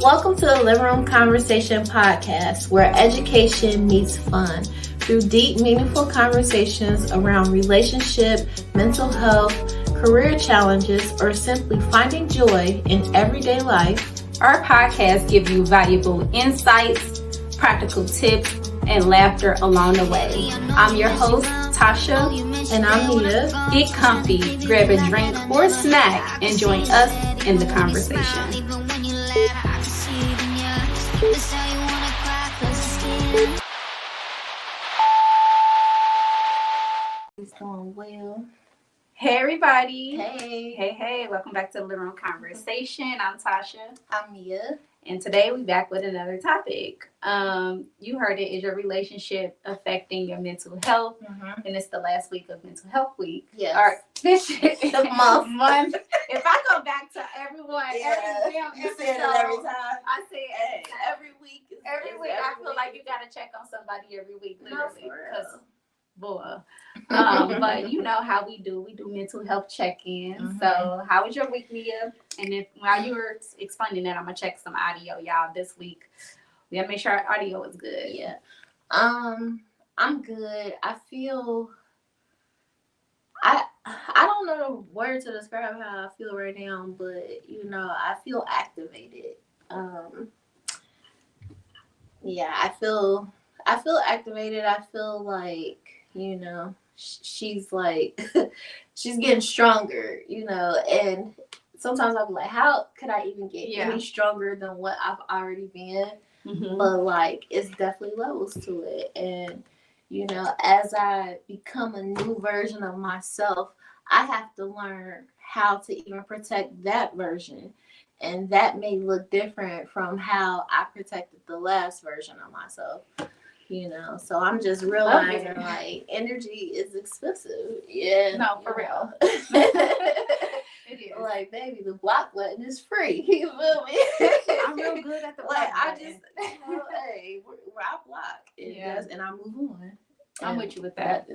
Welcome to the Living Room Conversation podcast, where education meets fun through deep, meaningful conversations around relationship, mental health, career challenges, or simply finding joy in everyday life. Our podcast gives you valuable insights, practical tips, and laughter along the way. I'm your host, Tosha, and I'm Mia. Get comfy, grab a drink or snack, and join us in the conversation. It's going well. Hey everybody. Hey. Welcome back to the Living Room Conversation. I'm Tosha. I'm Mia. And today we're back with another topic. You heard it. Is your relationship affecting your mental health? Mm-hmm. And it's the last week of Mental Health Week. Yes. Or this is the month. If I go back to everyone, you say it every time. I say it every week. Every week. I feel like you gotta check on somebody every week, literally, because boy. But you know how we do mental health check-ins. Mm-hmm. So how was your week, Mia? And if while you were explaining that, I'm gonna check some audio, y'all, this week. We gotta make sure our audio is good. Yeah. I'm good. I feel I don't know the word to describe how I feel right now, but I feel activated. I feel activated. I feel like, she's like, she's getting stronger, and sometimes I'll be like, how could I even get any stronger than what I've already been? Mm-hmm. But like, it's definitely levels to it. And, as I become a new version of myself, I have to learn how to even protect that version. And that may look different from how I protected the last version of myself. So I'm just realizing like energy is expensive. Yeah. No, for real. It is. Like, baby, the block button is free. You feel me? I'm real good at the block button. I just, hey, I block. And I move on. I'm with you with that.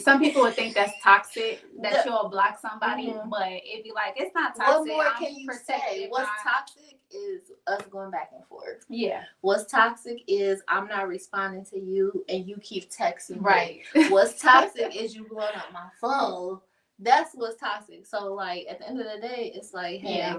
Some people would think that's toxic, that you'll block somebody, mm-hmm. but it'd be like, it's not toxic. What more can you say? What's toxic is us going back and forth. Yeah. What's toxic is I'm not responding to you and you keep texting right. me. What's toxic is you blowing up my phone. That's what's toxic. So, like, at the end of the day, it's like, hey,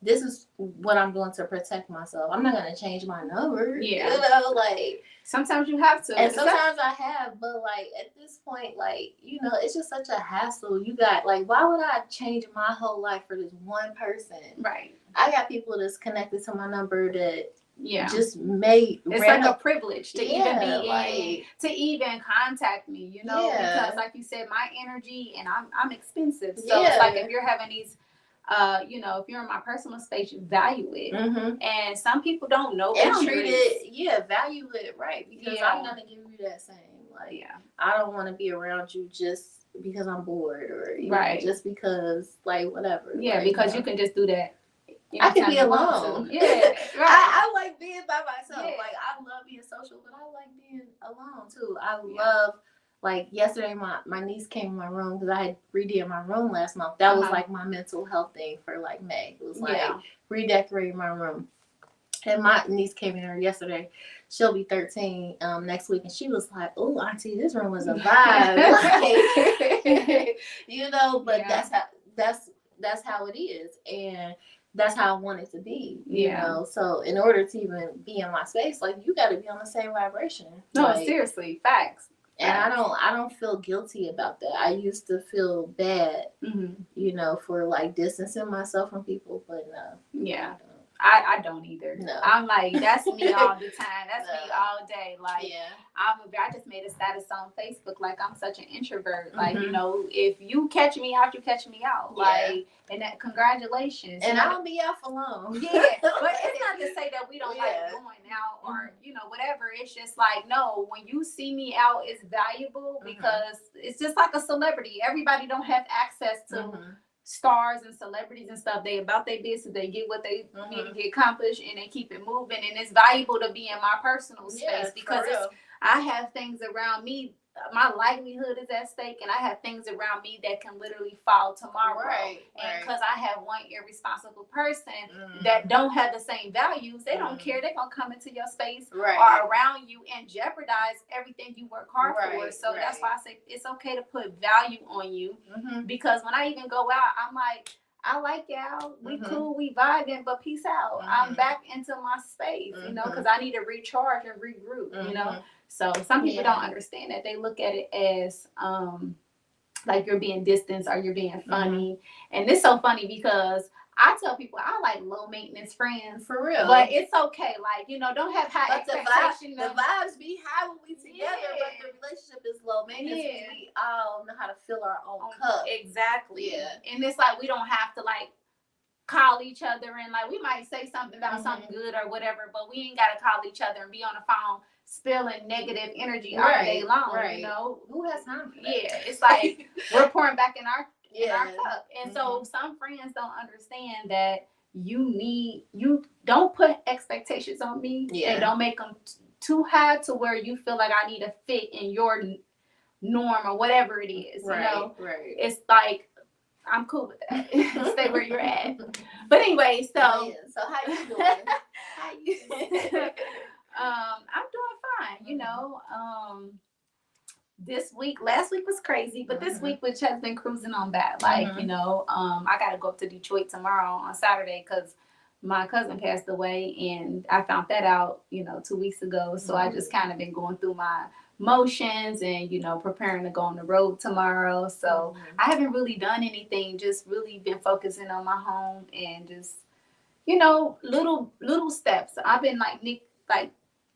this is what I'm doing to protect myself. I'm not going to change my number. Yeah. Like, sometimes you have to. And sometimes I have, but like at this point, like, it's just such a hassle. You got, like, why would I change my whole life for this one person? Right. I got people that's connected to my number that just made it's like a privilege to even be to even contact me, because like you said, my energy and I'm expensive. So it's like if you're having these if you're in my personal space, you value it. Mm-hmm. And some people don't know and treat it, value it right, because I'm gonna give you that same. Like, I don't want to be around you just because I'm bored or just because, like, whatever. Yeah, like, because you can just do that. I can be alone. Yeah, right. I like being by myself. Yeah. Like, I love being social, but I like being alone too. I love. Like, yesterday, my niece came in my room because I had redid my room last month. That was, like, my mental health thing for, like, May. It was, like, redecorating my room. And my niece came in here yesterday. She'll be 13 next week. And she was like, oh, Auntie, this room is a vibe. Like, but that's how it is. And that's how I want it to be, you know? So in order to even be in my space, like, you got to be on the same vibration. No, like, seriously, facts. And I don't feel guilty about that. I used to feel bad, mm-hmm. For like distancing myself from people, but no. Yeah. I don't either. No. I'm like, that's me all the time. That's me all day. Like, I just made a status on Facebook, like, I'm such an introvert. Like, mm-hmm. If you catch me out, you catch me out. Like, and that, congratulations. And I'll be out for long. Yeah. But it's not to say that we don't like going out or, whatever. It's just like, no, when you see me out, it's valuable because it's just like a celebrity. Everybody don't have access to stars and celebrities and stuff. They about their business. They get what they need to get accomplished, and they keep it moving. And it's valuable to be in my personal space because I have things around me. My livelihood is at stake, and I have things around me that can literally fall tomorrow. Right. And because I have one irresponsible person that don't have the same values, they don't care. They're gonna come into your space or around you and jeopardize everything you work hard for. So that's why I say it's okay to put value on you, because when I even go out, I'm like, I like y'all. We cool, we vibing, but peace out. I'm back into my space, you know, because I need to recharge and regroup, you know. So some people don't understand that. They look at it as like you're being distant or you're being funny. And it's so funny because I tell people I like low maintenance friends. For real. But it's okay. Like, you know, don't have high expectations. The vibes be high when we together, but the relationship is low maintenance. We all know how to fill our own cup. Exactly. Yeah. And it's like we don't have to like call each other and like we might say something about something good or whatever, but we ain't gotta call each other and be on the phone spilling negative energy all day long. You know, who has time for that? Yeah, it's like we're pouring back in our cup. And so some friends don't understand that you don't put expectations on me and don't make them too high to where you feel like I need to fit in your norm or whatever it is. You know, it's like I'm cool with that. Stay where you're at. But anyway, so how you doing? How you doing? I'm doing fine, you know. Last week was crazy, but this week which has been cruising on back. Like, you know, I gotta go up to Detroit tomorrow on Saturday because my cousin passed away and I found that out, you know, 2 weeks ago. So I just kind of been going through my motions and, you know, preparing to go on the road tomorrow. So I haven't really done anything, just really been focusing on my home and just, you know, little steps. I've been like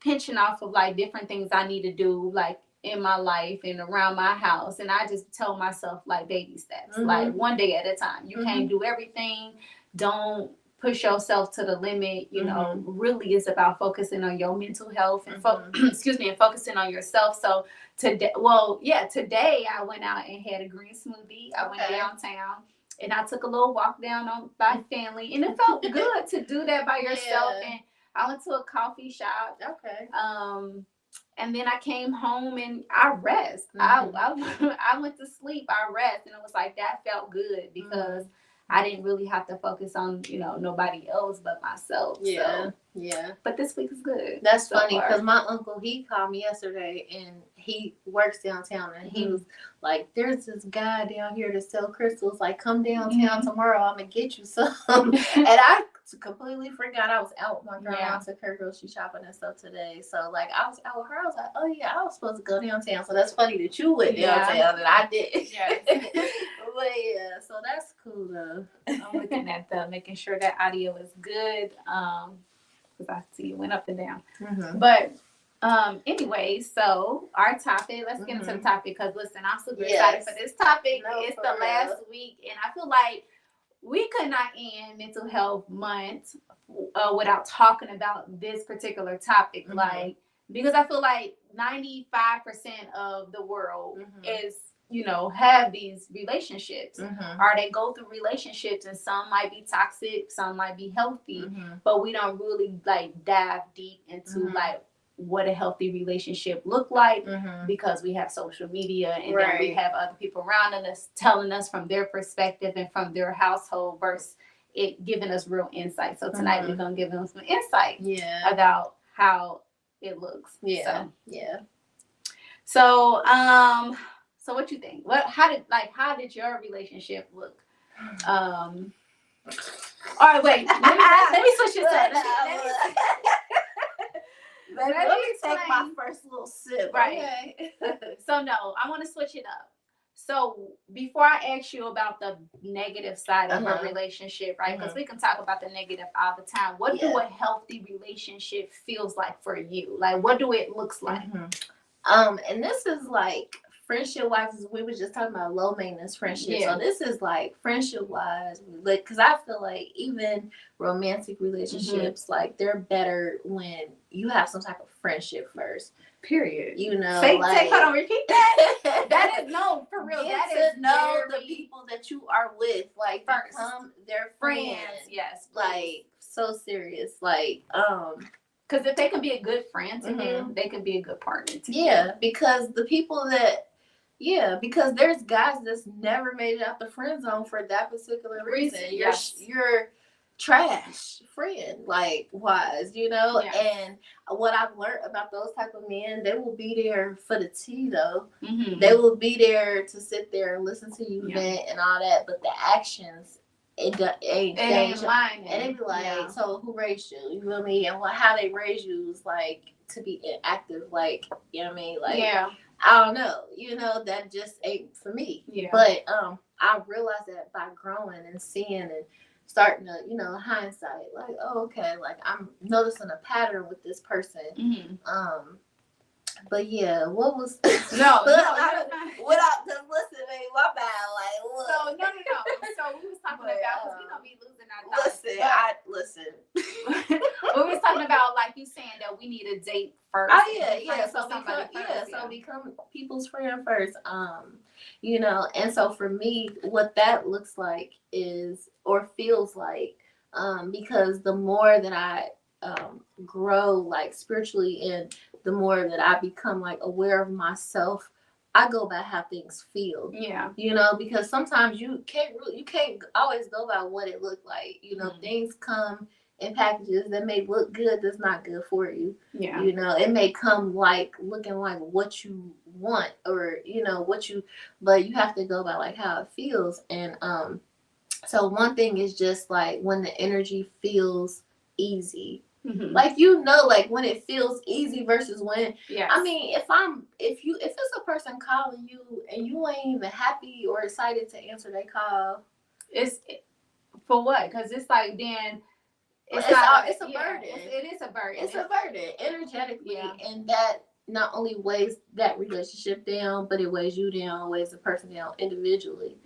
pinching off of like different things I need to do like in my life and around my house, and I just tell myself like baby steps, like one day at a time. You can't do everything. Don't push yourself to the limit. You know, really it's about focusing on your mental health and and focusing on yourself. So today I went out and had a green smoothie. I went downtown and I took a little walk down on by family, and it felt good to do that by yourself. And I went to a coffee shop. And then I came home and I rest. I went to sleep. I rest, and it was like that felt good because I didn't really have to focus on, you know, nobody else but myself. But this week is good. That's funny because my uncle, he called me yesterday and he works downtown, and he was like, "There's this guy down here to sell crystals. Like, come downtown tomorrow. I'm gonna get you some." And I completely forgot I was out with my grandma. Took her grocery shopping and stuff today. So like I was out with her. I was like, "Oh yeah, I was supposed to go downtown." So that's funny that you went downtown and I did. But yeah, so that's cool though. I'm looking at making sure that audio is good. Because I see it went up and down. But anyway, so our topic, let's get into the topic because listen, I'm super excited for this topic. It's the last week, and I feel like we could not end Mental Health Month without talking about this particular topic. Like, because I feel like 95% of the world is, you know, have these relationships or they go through relationships, and some might be toxic, some might be healthy, but we don't really like dive deep into like what a healthy relationship look like because we have social media and then we have other people around us telling us from their perspective and from their household versus it giving us real insight. So tonight we're gonna give them some insight about how it looks. So what you think? How did your relationship look? All right, wait. Let me switch this up. Let me take my first little sip. Right. So no, I want to switch it up. So before I ask you about the negative side of her relationship, right? Because we can talk about the negative all the time. What do a healthy relationship feels like for you? Like, what do it looks like? And this is like friendship wise. We were just talking about low maintenance friendship. So this is like friendship wise, like, because I feel like even romantic relationships, like they're better when you have some type of friendship first. Period. You know, hold on, repeat that. That is no, for real. That is know the people that you are with, like first, become their friends. Yes, like so serious. Like Because if they can be a good friend to you, they can be a good partner to you. Yeah, because the people that, because there's guys that's never made it out the friend zone for that particular reason. You're trash friend, like, wise, and what I've learned about those type of men, they will be there for the tea though. They will be there to sit there and listen to you vent and all that, but the actions, it ain't lying. And they be like, so who raised you? You know what I mean? And how they raise you is like to be inactive, like, you know what I mean? Like, I don't know, that just ain't for me. Yeah. But I realized that by growing and seeing and starting to, hindsight, like, oh, okay, like I'm noticing a pattern with this person. But yeah, what was because listen, baby, my bad. Like, look. So no. So we was talking about, because we gonna be losing our thoughts. Listen. We was talking about, like you saying, that we need a date first. Oh yeah. So become people's friend first. And so for me, what that looks like is, or feels like, because the more that I grow, like, spiritually, and the more that I become, like, aware of myself, I go by how things feel. Yeah. Because sometimes you can't always go by what it looked like. Things come in packages that may look good, that's not good for you. Yeah. It may come like looking like what you want, or but you have to go by like how it feels. And so one thing is just like when the energy feels easy. Like, like when it feels easy versus when, I mean, if it's a person calling you and you ain't even happy or excited to answer their call, it's for what? Because it's like, then it's a burden. It is a burden. It's a burden energetically, and that not only weighs that relationship down, but it weighs you down, weighs the person down individually.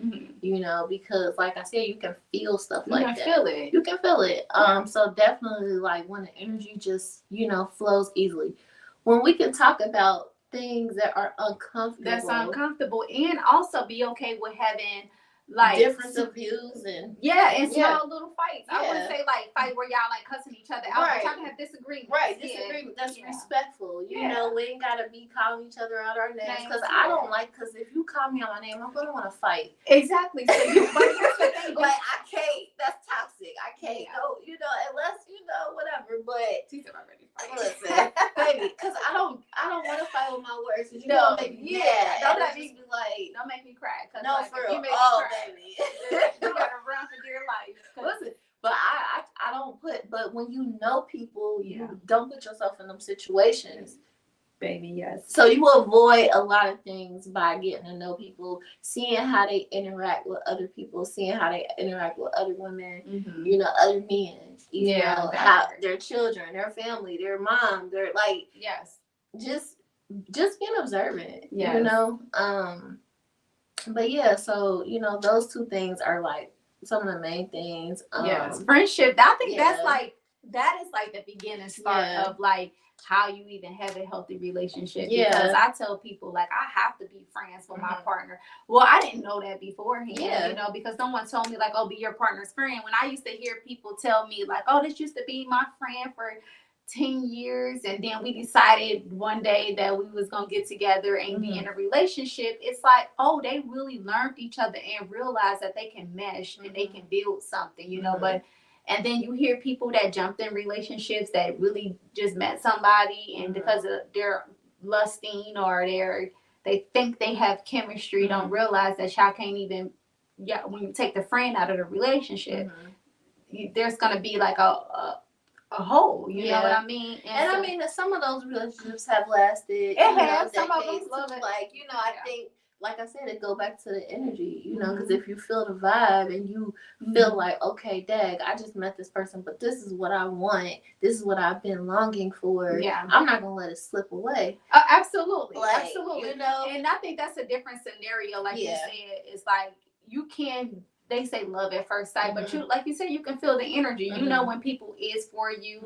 Because like I said, you can feel stuff like that. You can feel it. So definitely, like, when the energy just flows easily, when we can talk about things that are uncomfortable, and also be okay with having, like, difference of views and small little fights. I wouldn't say like fight where y'all like cussing each other out, but y'all can have disagreements. Disagreement. That's respectful. We ain't gotta be calling each other out our names, because I don't like. Because if you call me on my name, I'm gonna want to fight. Exactly. So but here's the thing, like, I can't. That's toxic. I can't go. Unless whatever. But listen, baby, because I don't want to fight with my words. Because don't make me mad. Don't make me cry. No, like, for real. You make me cry. You gotta run for dear life. Listen, but I don't put. But when you know people, you don't put yourself in them situations, baby. Yes. So you avoid a lot of things by getting to know people, seeing how they interact with other people, seeing how they interact with other women, other men, how their children, their family, their mom, their just being observant. But yeah, so those two things are like some of the main things. Friendship. I think that is like the beginning start of like how you even have a healthy relationship. Because I tell people, like, I have to be friends with my partner. Well, I didn't know that beforehand, because no one told me, like, oh, be your partner's friend. When I used to hear people tell me, like, oh, this used to be my friend for 10 years, and then we decided one day that we was gonna get together and be in a relationship, it's like, oh, they really learned each other and realized that they can mesh and they can build something, but and then you hear people that jumped in relationships that really just met somebody, and because of their lusting or they think they have chemistry, don't realize that y'all can't even, when you take the friend out of the relationship, there's gonna be like a hole, you know what I mean? And I mean that some of those relationships have lasted. Some of them love it. Like, I think, like I said, it go back to the energy, because if you feel the vibe and you feel like, okay, dag, I just met this person, but this is what I want. This is what I've been longing for. Yeah. I'm not going to let it slip away. Absolutely. Absolutely. And I think that's a different scenario. Like you said, it's like you can they say love at first sight, but you, like you said, you can feel the energy. You know when people is for you,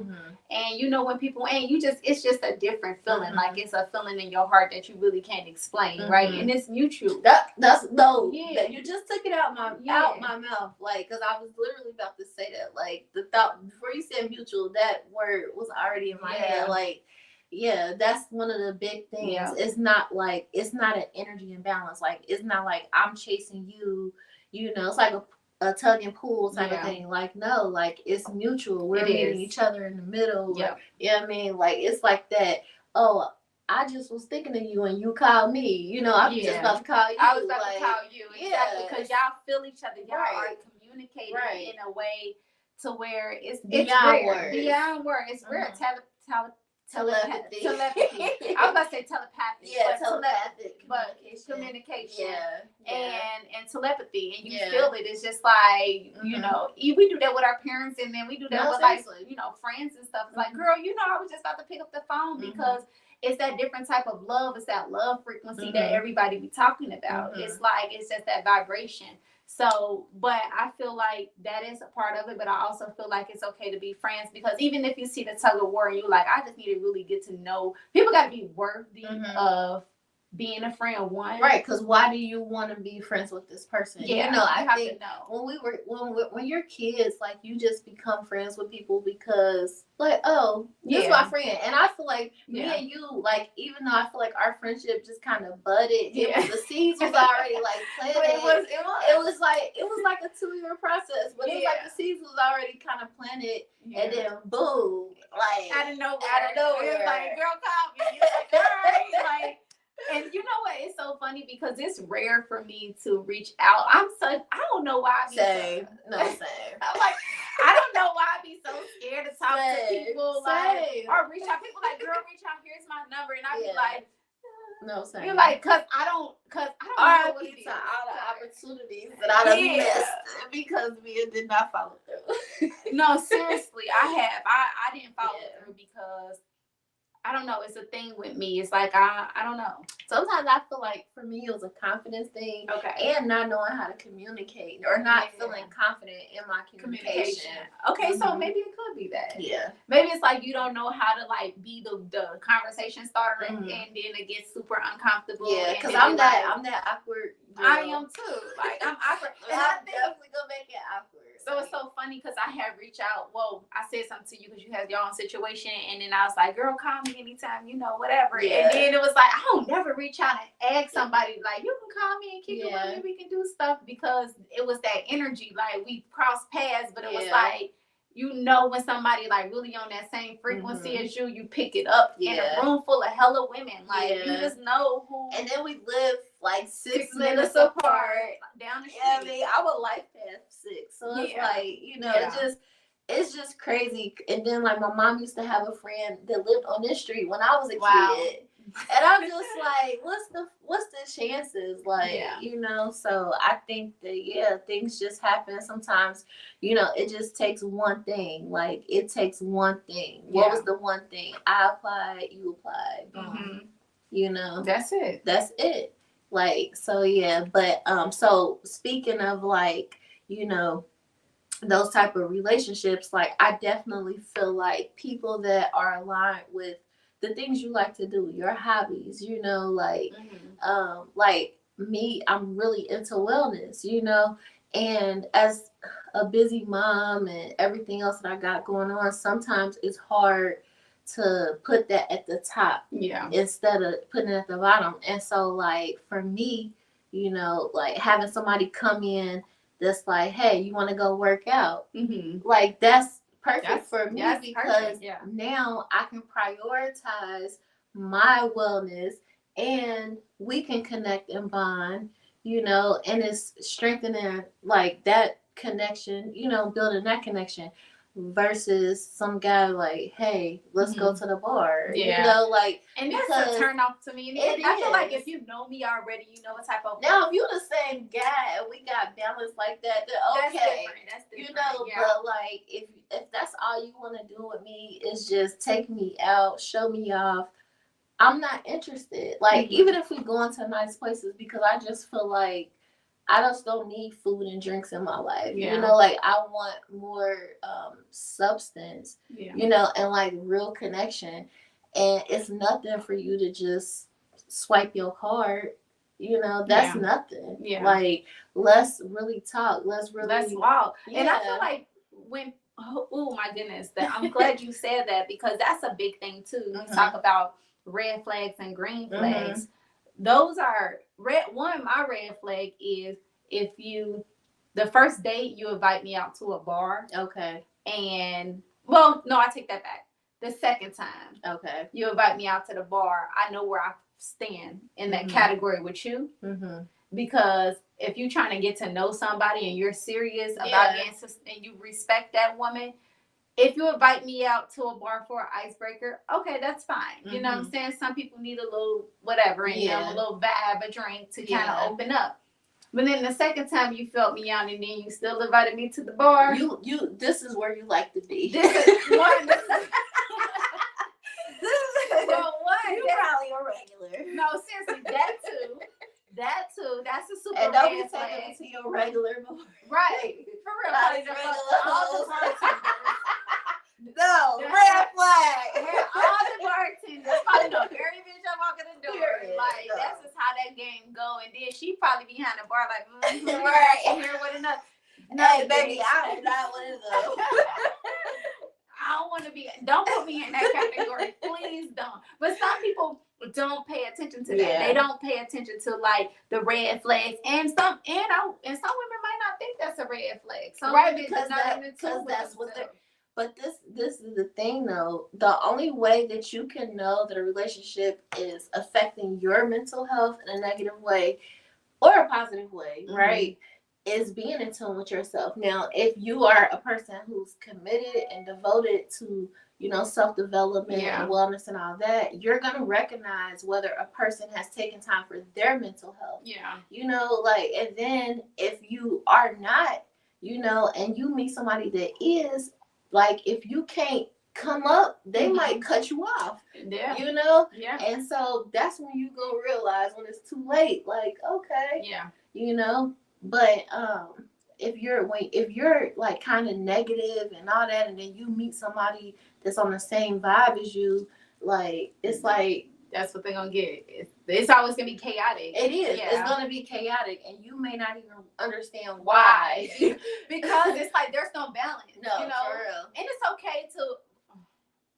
and you know when people ain't. You just, it's just a different feeling. Like it's a feeling in your heart that you really can't explain, right? And it's mutual. That's no. Yeah. You just took it out my mouth, like, because I was literally about to say that. Like the thought before you said mutual, that word was already in my head. Like, yeah, that's one of the big things. Yeah. It's not an energy imbalance. Like it's not like I'm chasing you. You know, it's like a tug and pull type of thing. Like, no, like it's mutual. We're meeting each other in the middle. Yeah. You know what I mean? Like it's like that. Oh, I just was thinking of you and you called me. You know, I'm just about to call you. I was about to call you. Exactly. Because y'all feel each other. Y'all are communicating in a way to where it's beyond rare. Beyond words. It's rare. Telepathy. I was about to say telepathy. Yeah, telepathic. But communication. Yeah. And telepathy. And you feel it. It's just like, you know, we do that with our parents, and then we do that with like, you know, friends and stuff. It's like, girl, you know, I was just about to pick up the phone because it's that different type of love. It's that love frequency that everybody be talking about. It's like, it's just that vibration. So, but I feel like that is a part of it, but I also feel like it's okay to be friends, because even if you see the tug of war and you like, I just need to really get to know, people got to be worthy of being a friend, one. Right, because why do you want to be friends with this person? Yeah, you know, I think when you're kids, like, you just become friends with people because, like, oh, this is my friend. And I feel like me and you, like, even though I feel like our friendship just kind of budded, the seeds was already like planted. It was like a 2-year process, but it's like the seeds was already kind of planted, and then boom, like out of nowhere, it was like, girl, call me. You're like, all right, like. And you know what? It's so funny because it's rare for me to reach out. I don't know why I be same. I'm like, I don't know why I be so scared to talk to people, like, or reach out. People like, girl, reach out. Here's my number, and I be like, no, same. You're like, cause I don't know what it is. All the opportunities that I done missed because Mia did not follow through. No, seriously, I have. I didn't follow through because. I don't know. It's a thing with me. It's like, I don't know. Sometimes I feel like for me it was a confidence thing. Okay. And not knowing how to communicate or not feeling confident in my communication. Okay, so maybe it could be that. Yeah. Maybe it's like you don't know how to like be the conversation starter and then it gets super uncomfortable. Yeah, because I'm that awkward girl. I am too. Like, I'm awkward. And I'm definitely gonna make it awkward. So it's so funny because I had reached out. Well, I said something to you because you had your own situation, and then I was like, "Girl, call me anytime, you know, whatever." Yeah. And then it was like, I don't never reach out and ask somebody like, "You can call me and kick it with me. We can do stuff," because it was that energy. Like, we crossed paths, but it was like, you know, when somebody like really on that same frequency as you, you pick it up in a room full of hella women. Like, you just know who. And then we live like 6 minutes apart down the street. Yeah, I mean, I would life path 6, so it's like, you know, it's just crazy. And then like my mom used to have a friend that lived on this street when I was a kid. And I'm just like, what's the chances? Like, you know, so I think that, things just happen. Sometimes, you know, it just takes one thing. Like, it takes one thing. What was the one thing? I applied, you applied. Boom. You know? That's it. Like, so but, so speaking of like, you know, those type of relationships, like, I definitely feel like people that are aligned with the things you like to do, your hobbies, you know, like, like me, I'm really into wellness, you know, and as a busy mom and everything else that I got going on, sometimes it's hard to put that at the top instead of putting it at the bottom. And so, like, for me, you know, like, having somebody come in that's like, hey, you want to go work out? Like, that's perfect for me because now I can prioritize my wellness and we can connect and bond, you know, and it's strengthening like that connection, you know, building that connection versus some guy like, hey, let's go to the bar. You know, like, and that's a turn off to me. And I feel like if you know me already, you know what type of now if you're the same guy and we got balance like that, then okay. That's different. You know, but like if that's all you want to do with me is just take me out, show me off, I'm not interested. Like, even if we go into nice places, because I just feel like I just don't need food and drinks in my life. Yeah. You know, like I want more substance, Yeah. you know, and like real connection. And it's nothing for you to just swipe your card. You know, that's nothing. Yeah. Like, let's really talk. Let's walk. Yeah. And I feel like when, oh my goodness, that I'm glad you said that, because that's a big thing too. You talk about red flags and green flags. Those are red. One, my red flag is if you, the first date, you invite me out to a bar. Okay. And, well, no, I take that back. The second time, okay, you invite me out to the bar, I know where I stand in that category with you. Because if you're trying to get to know somebody and you're serious about getting, and you respect that woman, if you invite me out to a bar for an icebreaker, okay, that's fine. You know what I'm saying? Some people need a little whatever in them, a little vibe, a drink to kind of open up. But then the second time you felt me out, and then you still invited me to the bar. This is where you like to be. This is one. Well, one, you're probably a regular. No, seriously, that too. That's a super. And don't be taking to your regular bar. Right, for real. All the bartenders. No, red flag. All the bartenders probably know every bitch I walk in the door. Like, that's just how that game go. And then she probably behind the bar like, right here with another. Hey, baby, I'm not one of those. I don't want to be. Don't put me in that category, please don't. But some people don't pay attention to that. Yeah. They don't pay attention to like the red flags, and some women might not think that's a red flag. Some right, because that's what they're. But this is the thing though. The only way that you can know that a relationship is affecting your mental health in a negative way or a positive way, right, is being in tune with yourself. Now, if you are a person who's committed and devoted to, you know, self-development and wellness and all that, you're going to recognize whether a person has taken time for their mental health. Yeah. You know, like, and then if you are not, you know, and you meet somebody that is, like, if you can't come up, they might cut you off. Yeah. You know? Yeah. And so that's when you go realize when it's too late, like, okay. Yeah. You know? But if you're like kind of negative and all that, and then you meet somebody that's on the same vibe as you, like, it's like that's what they're gonna get. It's always gonna be chaotic. It is. Yeah. It's gonna be chaotic, and you may not even understand why. Because it's like there's no balance. No, you know? For real. And it's okay to.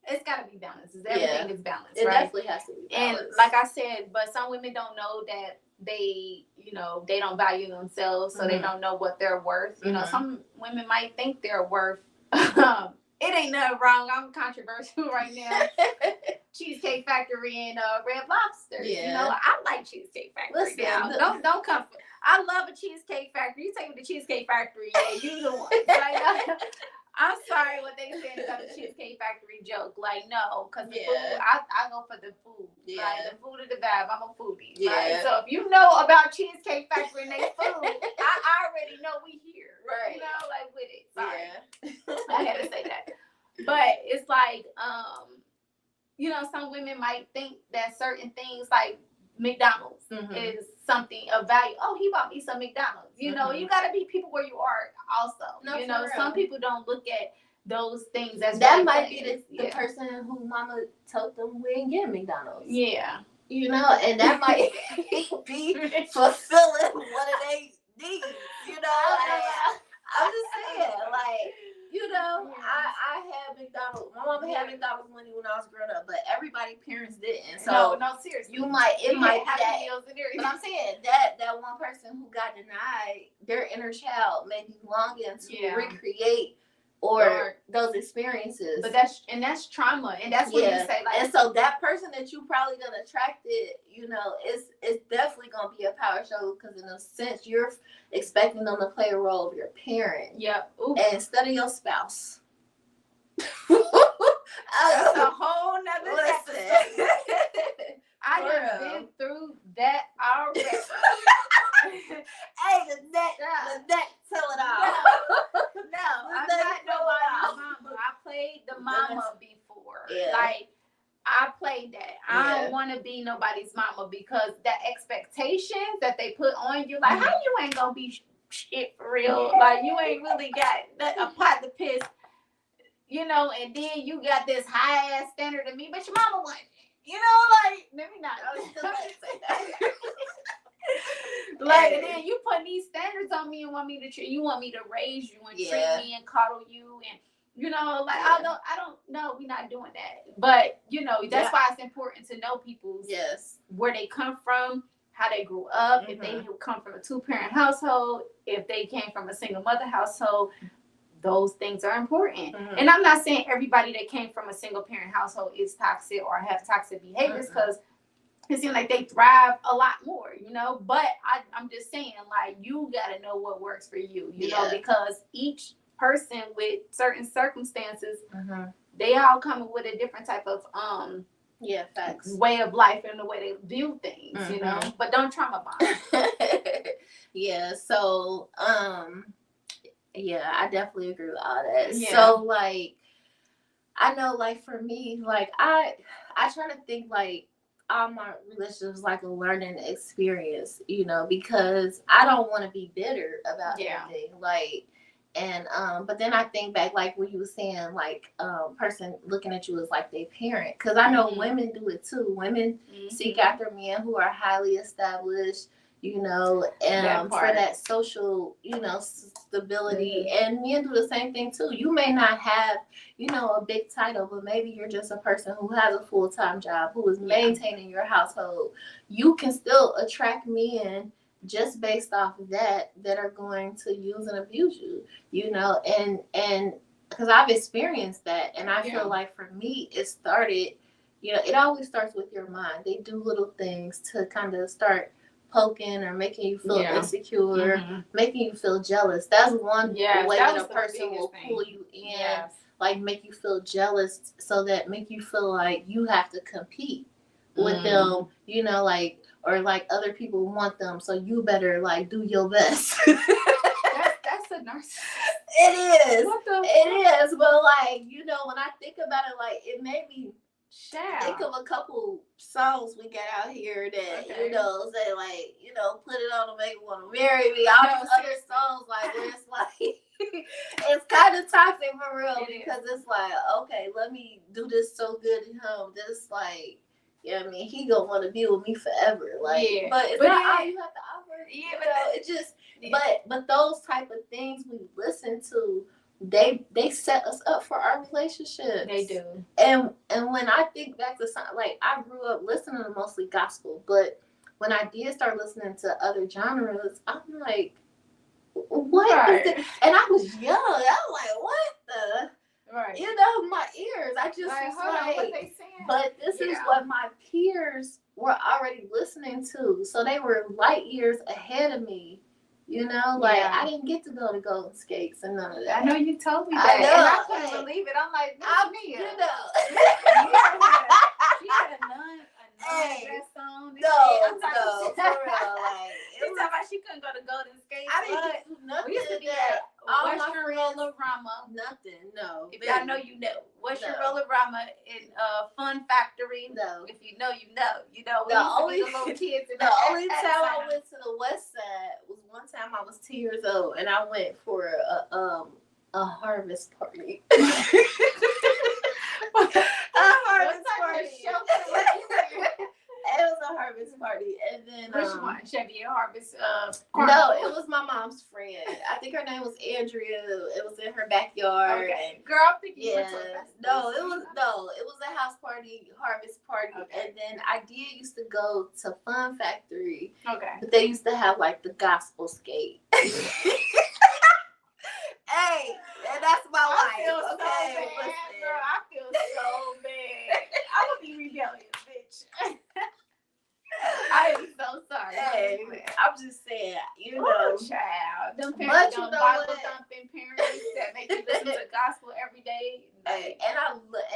It's gotta be balanced. Everything is balanced. It right? definitely has to be balanced. And like I said, but some women don't know that they, you know, they don't value themselves, so they don't know what they're worth. You know, some women might think they're worth. It ain't nothing wrong. I'm controversial right now. Cheesecake Factory and Red Lobster. Yeah. You know, I like Cheesecake Factory. Now. Don't come. I love a Cheesecake Factory. You take me to Cheesecake Factory, yeah, you the one. Like, I'm sorry what they said about the Cheesecake Factory joke. Like, no, because the food, I go for the food. Yeah. Like, the food is the vibe. I'm a foodie. Yeah. Right? So if you know about Cheesecake Factory and they food, I already know we here. Right. You know, like with it. Sorry. Yeah. I had to say that. But it's like, you know, some women might think that certain things like McDonald's is something of value. Oh, he bought me some McDonald's. You know, you got to meet people where you are also. No, you know, some people don't look at those things as that might be the person who mama told them we ain't getting McDonald's. Yeah. You know, and that might be fulfilling one of their needs. You know, I'm just saying, like, you know, I had McDonald's. My mama had McDonald's money when I was growing up, but everybody parents didn't. So no, seriously, it might be that. Meals in there. But I'm saying that one person who got denied, their inner child may be longing to recreate or those experiences. But that's trauma, and that's when you say like. And so that person that you probably gonna attract it, you know, it's definitely gonna be a power show because in a sense you're expecting them to play a role of your parent. Yep. Instead of your spouse. That's a whole nother listen. I have been through that already. Hey, the neck tell it all. No, I'm not nobody's mama. I played the mama before. Yeah. Like, I played that. I don't want to be nobody's mama because that expectation that they put on you, like, how you ain't gonna be shit for real? Like, you ain't really got a pot to piss, you know, and then you got this high ass standard of me, but your mama wasn't. You know, like, let me not. I was still about to say that. Like, and then you put these standards on me and want me to treat you, want me to raise you and treat me and cuddle you, and you know, like I don't know, we're not doing that. But you know, that's why it's important to know people's where they come from, how they grew up, if they come from a 2-parent household, if they came from a single mother household. Those things are important. And I'm not saying everybody that came from a single parent household is toxic or have toxic behaviors, because it seems like they thrive a lot more, you know. But I'm just saying, like, you got to know what works for you, you know, because each person with certain circumstances, they all come with a different type of facts. way of life and the way they view things, you know. But don't trauma bond. So I definitely agree with all that. So like, I know, like, for me, like, I try to think like all my relationships like a learning experience, you know, because I don't want to be bitter about anything. Like, and but then I think back, like when you were saying, like, person looking at you as like their parent, because I know women do it too. Women seek after men who are highly established, you know, and for that social, you know, stability. And men do the same thing too. You may not have, you know, a big title, but maybe you're just a person who has a full-time job, who is maintaining your household. You can still attract men just based off of that are going to use and abuse you, you know, and because I've experienced that, and I feel like for me, it started, you know, it always starts with your mind. They do little things to kind of start poking or making you feel insecure, making you feel jealous. That's one way that a person will pull you in, like make you feel jealous, so that make you feel like you have to compete with them, you know, like, or like other people want them, so you better like do your best. that's a narcissist. It is. It is, but like, you know, when I think about it, like, it made me think of a couple songs we got out here that, you know, say like, you know, put it on to make me want to marry me. All these other songs, like, where it's like, it's kind of toxic for real, because it's like, okay, let me do this so good at home. This, like, yeah, I mean, he gonna want to be with me forever, like, but it's not all you have to offer. Yeah, but it just, but those type of things we listen to, they set us up for our relationships. They do. And when I think back to something, like, I grew up listening to mostly gospel, but when I did start listening to other genres, I'm like, what is it? And I was young. I was like, what the? Right. You know, my ears. I just was like, what they saying? But this is what my peers were already listening to. So they were light years ahead of me. You know, like, I didn't get to go to Golden Skates and none of that. I know you told me that. I know. And I couldn't believe it. I'm like, Mia. You know. She had a nun dress on. No, for real. Like, she talking about she couldn't go to Golden Skates. I didn't do nothing. We used to be at Western Roller-Rama. Nothing, no. If y'all know, you know. Western Roller-Rama in Fun Factory. No. If you know, you know. You know, the only little kids in the only time I went to the West Side was one time I was 2 years old, and I went for a harvest party. Harvest party. It was a harvest party, and then which one? Chevy Harvest. No, it was my mom's friend. I think her name was Andrea. It was in her backyard. Okay, girl, I'm thinking you went to a festival. it was a house party, harvest party, and then I did used to go to Fun Factory. Okay, but they used to have like the gospel skate. Hey, and that's my life. I feel so bad, girl. I feel so bad. I'm gonna be rebellious, bitch. I am so sorry. Hey, I'm just saying, you know, child. Them parents, Bible thumping parents that make you listen to gospel every day. Hey,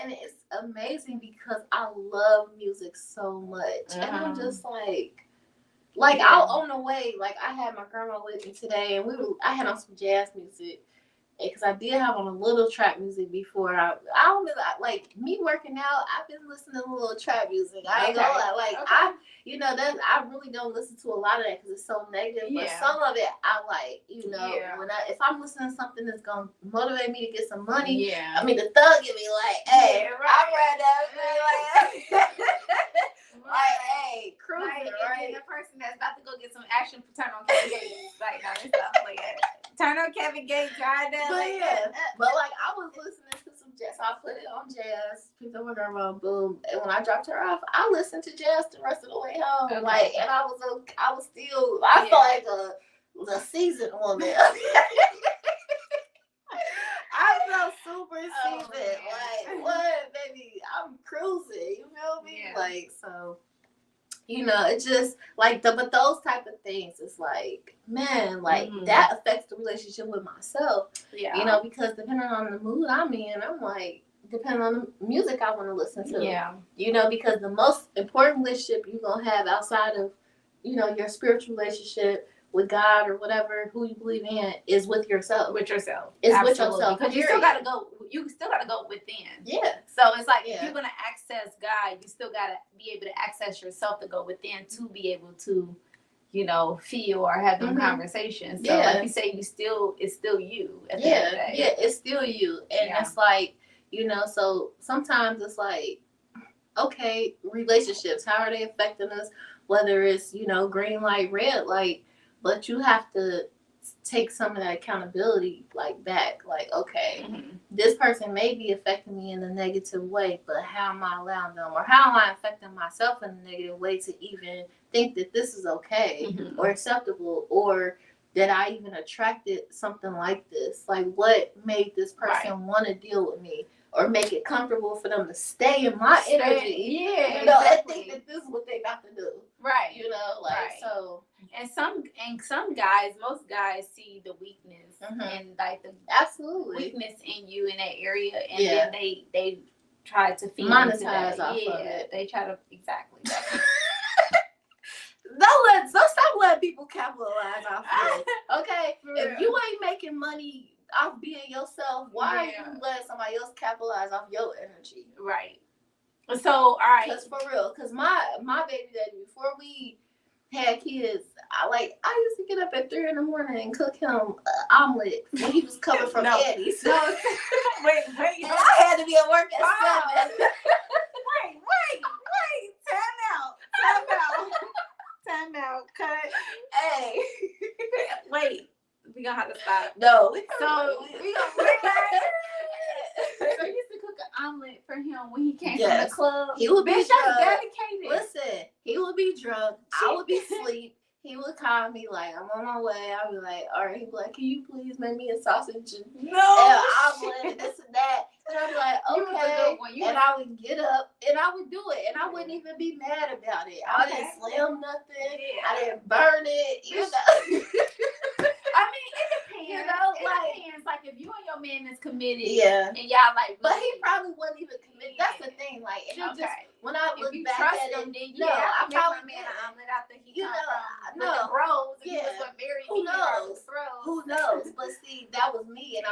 and it's amazing because I love music so much, and I'm just like out on the way. Like, I had my grandma with me today, and I had on some jazz music. because I did have on a little trap music before. I don't know, like me working out. I've been listening to a little trap music. I ain't gonna lie, like I, that I really don't listen to a lot of that because it's so negative. But some of it I like, when if I'm listening to something that's gonna motivate me to get some money. I mean, the thug in me like, hey, I'm ready to be like. Like, hey, cruising, right? And the person that's about to go get some action for turn on Kevin Gates. Like, no, it's not like turn on Kevin Gates, right there. But like, I was listening to some jazz. So I put it on jazz, picked up my grandma, boom. And when I dropped her off, I listened to jazz the rest of the way home. Okay. Like, and I was still, I felt like a seasoned woman. I felt super seasoned. Like, what, baby? I'm cruising. You feel me? Yeah. Like, so, it's just like but those type of things, it's like, man, like that affects the relationship with myself. Yeah. Because depending on the mood I'm in, I'm like, depending on the music I want to listen to. Yeah. Because the most important relationship you're going to have outside of, your spiritual relationship with God or whatever, who you believe in, is with yourself. With yourself. It's absolutely. With yourself. Because you still got to go within. Yeah. So it's like, if you're going to access God, you still got to be able to access yourself to go within to be able to, feel or have them conversations. So like you say, it's still you at the end of the day. Yeah, it's still you. And it's like, so sometimes it's like, okay, relationships, how are they affecting us? Whether it's, green light, red light, but you have to take some of that accountability back. Like, okay, this person may be affecting me in a negative way, but how am I allowing them, or how am I affecting myself in a negative way to even think that this is okay or acceptable, or that I even attracted something like this? Like, what made this person want to deal with me? Or make it comfortable for them to stay in my energy. Yeah. And think that this is what they got to do. Right. So. And some guys, most guys see the weakness and like the weakness in you in that area, and then they try to feed monetize off of it. They try to exactly. Don't stop letting people capitalize off of it. Okay, if you ain't making money off being yourself, why are you letting somebody else capitalize off your energy? Right. So, all right. Because for real, because my baby daddy, before we had kids, I used to get up at 3 a.m. and cook him an omelet when he was coming from Eddie's. No. Wait. And I had to be at work at 7. Wait. Time out. Cut. Hey. Wait. We gonna have to stop. No. We gonna So you used to cook an omelet for him when he came from the club. He would be drunk. Dedicated. Listen, he would be drunk. I would be asleep. He would call me like, I'm on my way. I'd be like, all right. He'd be like, can you please make me a sausage and omelet and this and that? And I'd be like, okay. And I would get up and I would do it. And I wouldn't even be mad about it. I didn't slam nothing. I didn't burn it. I mean, it depends. It depends. Like, if you and your man is committed, and y'all like, but he probably wasn't even committed. That's the thing. Like, just when I look back at it, I probably made an omelet after he the bros. Who knows? Who knows? But see, that was me, and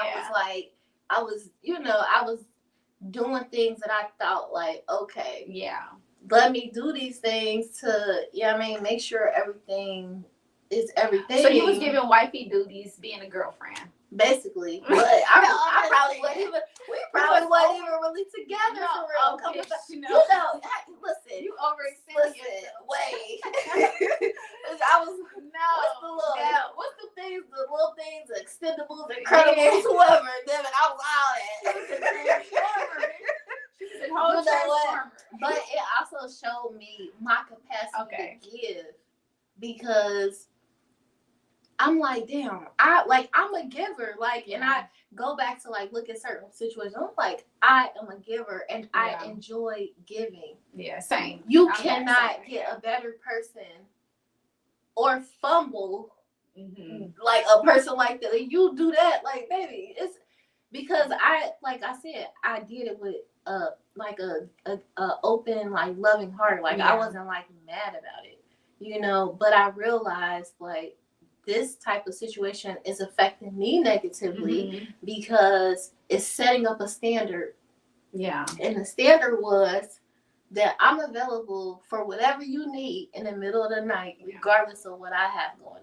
I was doing things that I thought like, okay, let me do these things to, make sure everything is everything. So you was giving wifey duties, being a girlfriend, basically. But I probably wasn't even. We probably wasn't even really together for real. Listen, you overextended. Wait. I was What's the things? The little things, the extendables, incredibles, whoever. Then I was all that. But it also showed me my capacity to give, because I'm like, damn, I'm a giver. And I go back to look at certain situations. I'm like, I am a giver and I enjoy giving. Yeah, same. You cannot get a better person or fumble like a person like that. You do that, baby, it's because I said, I did it with a open, loving heart. I wasn't mad about it, but I realized this type of situation is affecting me negatively Mm-hmm. because it's setting up a standard. Yeah. And the standard was that I'm available for whatever you need in the middle of the night, regardless of what I have going on.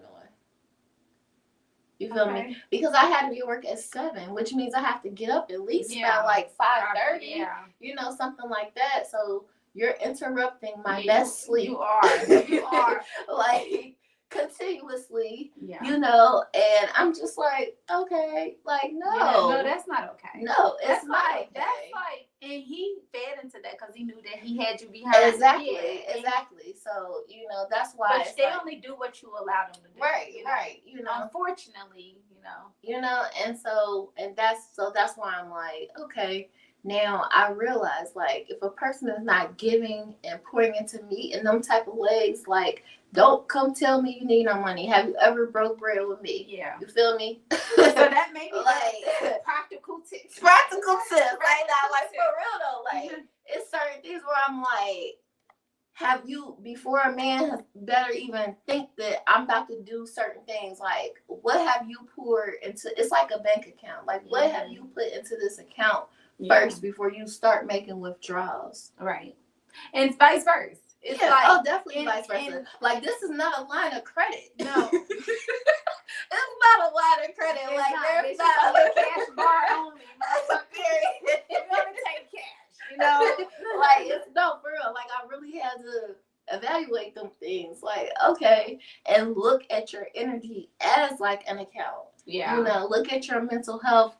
You feel me? Because I had to be at work at 7, which means I have to get up at least by like 5:30. Yeah. You know, something like that. So you're interrupting my best sleep. You are. You are. Like continuously. Yeah. You know, and I'm just like, okay, like no. Yeah, no, that's not okay. No, it's that's not like okay. that's like, and he fed into that because he knew that he had you behind. Exactly. So you know that's why. But they only do what you allow them to do. Right. You know, unfortunately, and that's why I'm like, okay. Now I realize, like, if a person is not giving and pouring into me in them type of ways, like, don't come tell me you need no money. Have you ever broke bread with me? Yeah. You feel me? So that may be like practical tips. Practical tips. Right now, like, for real though, like, it's certain things where I'm like, have you, before a man better even think that I'm about to do certain things, like, what have you poured into? It's like a bank account. Like, what have you put into this account first before you start making withdrawals? Right. And vice versa. It's like, definitely vice versa. Like, this is not a line of credit. No. It's not a line of credit. It's like, there's not a cash bar only. Period. You're going to take cash, you know? Like, it's no, for real. Like, I really had to evaluate them things. Like, okay, and look at your energy as like an account. Yeah. You know, look at your mental health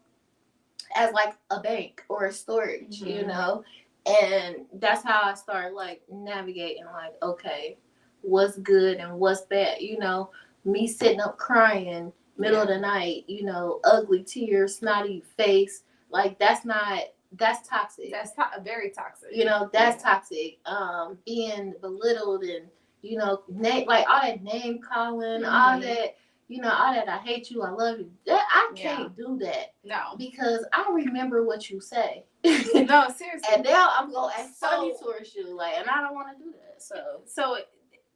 as like a bank or a storage, you know? And that's how I started like navigating, like, okay, what's good and what's bad, you know? Me sitting up crying middle of the night, you know, ugly tears, snotty face, like that's toxic. That's very toxic. You know, that's toxic. Being belittled and, you know, like all that name calling, all that, you know, all that I hate you, I love you. That I can't do that. No. Because I remember what you say. No, seriously. And now I'm going to act funny towards you, like, and I don't want to do that. So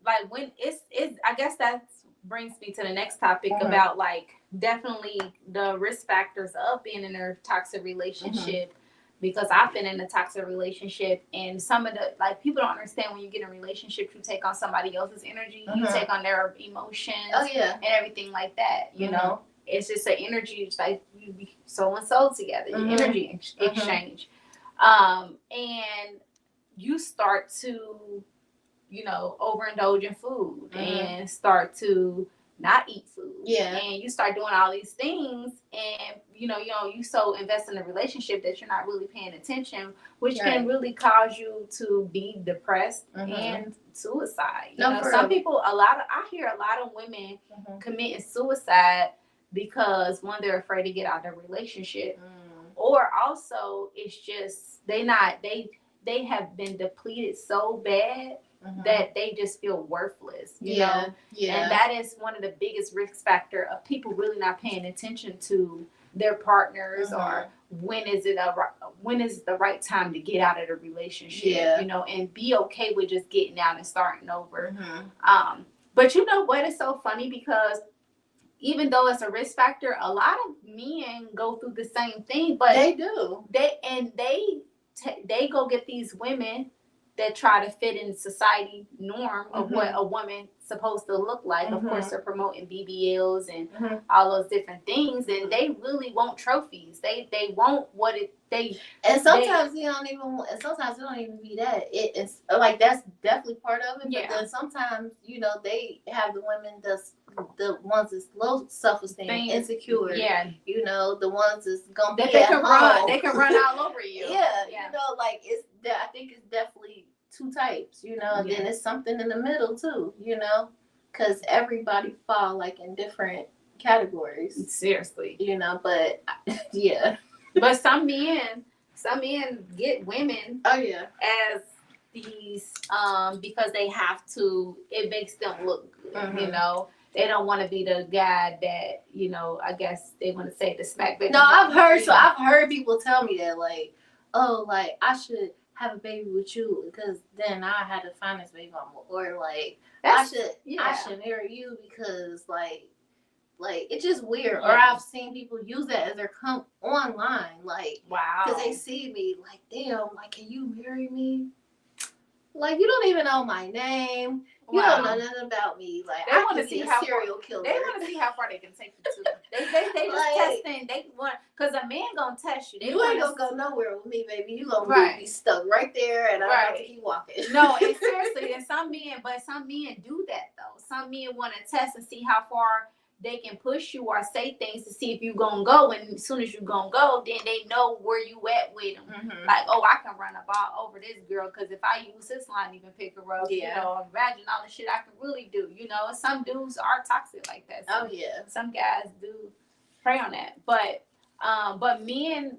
like when it's I guess that brings me to the next topic about like definitely the risk factors of being in a toxic relationship. Because I've been in a toxic relationship, and some of the, like, people don't understand when you get in a relationship, you take on somebody else's energy, you take on their emotions, and everything like that. You know, it's just an energy. It's like you be soul and soul together, energy exchange, and you start to, you know, overindulge in food and start to not eat food. Yeah. And you start doing all these things, and you so invest in a relationship that you're not really paying attention, which can really cause you to be depressed and suicide. You know, some people, I hear a lot of women committing suicide because one, they're afraid to get out of their relationship, or also it's just they have been depleted so bad that they just feel worthless, you know? Yeah. And that is one of the biggest risk factor of people really not paying attention to their partners or when is the right time to get out of the relationship, you know, and be okay with just getting out and starting over. But you know what is so funny, because even though it's a risk factor, a lot of men go through the same thing, but they do. They go get these women that try to fit in society norm of what a woman's supposed to look like. Of course, they're promoting BBLs and all those different things, and they really want trophies. They want what they. And sometimes it don't even be that. It's like that's definitely part of it. But then sometimes, you know, they have the women that's the ones that's low self-esteem, insecure. Yeah. You know, the ones that's gonna be they can run all over you. Yeah. You know, like I think it's definitely two types, you know, and then it's something in the middle too, you know, because everybody fall like in different categories. Seriously. You know, but yeah. But some men get women as these because they have to, it makes them look good, you know. They don't want to be the guy that, you know, I guess they want to say the smack baby. No, I've heard people tell me that, like, oh, like, I should have a baby with you because then I had to find this baby mama, or like I should marry you because like Like, it's just weird. Or I've seen people use that as their come online, like, wow, because they see me, like, damn, like, can you marry me? Like, you don't even know my name. You don't know nothing about me. Like, they want to see how serial killer. They want to see how far they can take you to. They just like, testing. They want, because a man gonna test you. You ain't gonna go nowhere with me, baby. You gonna be stuck right there, and I have to keep walking. No, and seriously, and some men do that though. Some men want to test and see how far they can push you or say things to see if you gonna go, and as soon as you gonna go, then they know where you at with them. Mm-hmm. Like, oh, I can run a ball over this girl, because if I use this line, even pick her up, you know, imagine all the shit I can really do, you know. Some dudes are toxic like that. So some guys do prey on that, but men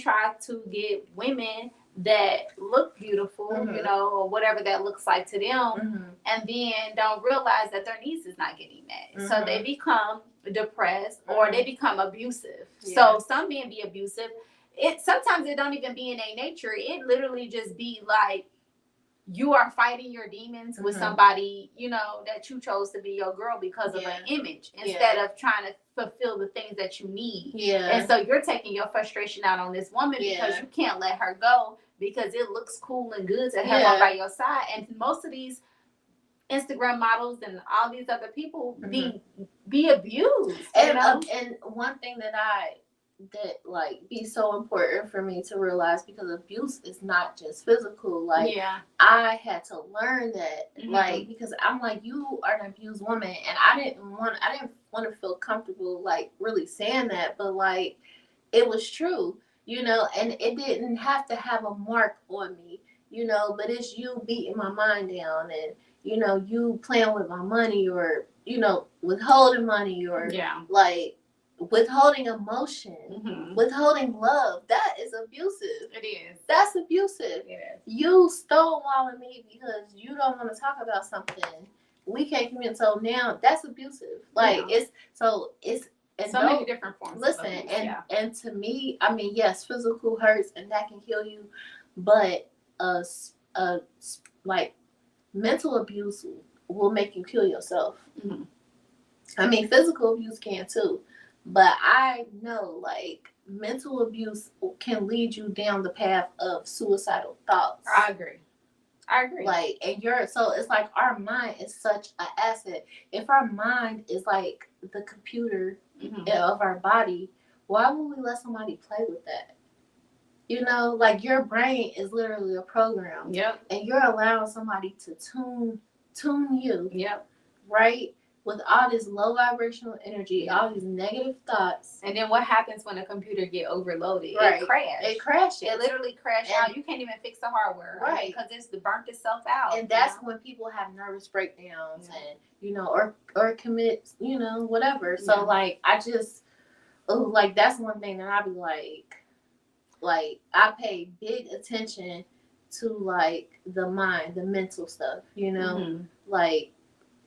try to get women that look beautiful, you know, or whatever that looks like to them, and then don't realize that their needs is not getting met. So they become depressed, or they become abusive. So some men be abusive. Sometimes it don't even be in their nature. It literally just be like, you are fighting your demons with somebody, you know, that you chose to be your girl because of an image, instead of trying to fulfill the things that you need. And so you're taking your frustration out on this woman because you can't let her go because it looks cool and good to have her by your side. And most of these Instagram models and all these other people be abused. And and one thing that like be so important for me to realize, because abuse is not just physical. Like, I had to learn that, like, because I'm like, you are an abused woman, and I didn't want to feel comfortable like really saying that, but like, it was true, you know, and it didn't have to have a mark on me, you know, but it's you beating my mind down, and you know, you playing with my money, or you know, withholding money, or like withholding emotion, withholding love. That is abusive. It is. That's abusive. It is. You stonewalling me because you don't want to talk about something. We can't commit. So now that's abusive. Like, it's so many different forms. Listen, of abuse, and to me, I mean, yes, physical hurts and that can kill you, but like, mental abuse will make you kill yourself. I mean, physical abuse can too. But I know, like, mental abuse can lead you down the path of suicidal thoughts. I agree. Like, and so it's like our mind is such an asset. If our mind is like the computer of our body, why would we let somebody play with that? You know, like, your brain is literally a program. Yep. And you're allowing somebody to tune you. Yep. Right? With all this low vibrational energy, all these negative thoughts. And then what happens when a computer get overloaded? Right. It crashes. It literally crashes out. You can't even fix the hardware. Right. Because it's burnt itself out. And that's when people have nervous breakdowns and, you know, or commit, you know, whatever. So, like, I just, like, that's one thing that I be like, I pay big attention to, like, the mind, the mental stuff, you know? Like,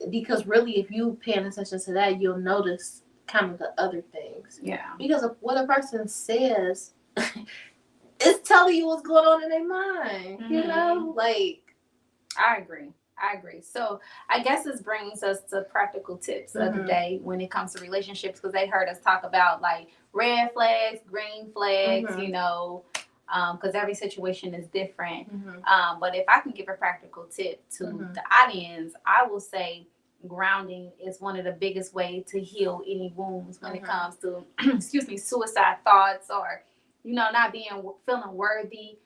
because really, if you paying attention to that, you'll notice kind of the other things. Yeah. Because of what a person says, it's telling you what's going on in their mind. You know, like, I agree. So I guess this brings us to practical tips of the day when it comes to relationships, because they heard us talk about like red flags, green flags, you know, because every situation is different. But if I can give a practical tip to the audience, I will say grounding is one of the biggest ways to heal any wounds when it comes to, suicide thoughts, or, you know, not feeling worthy.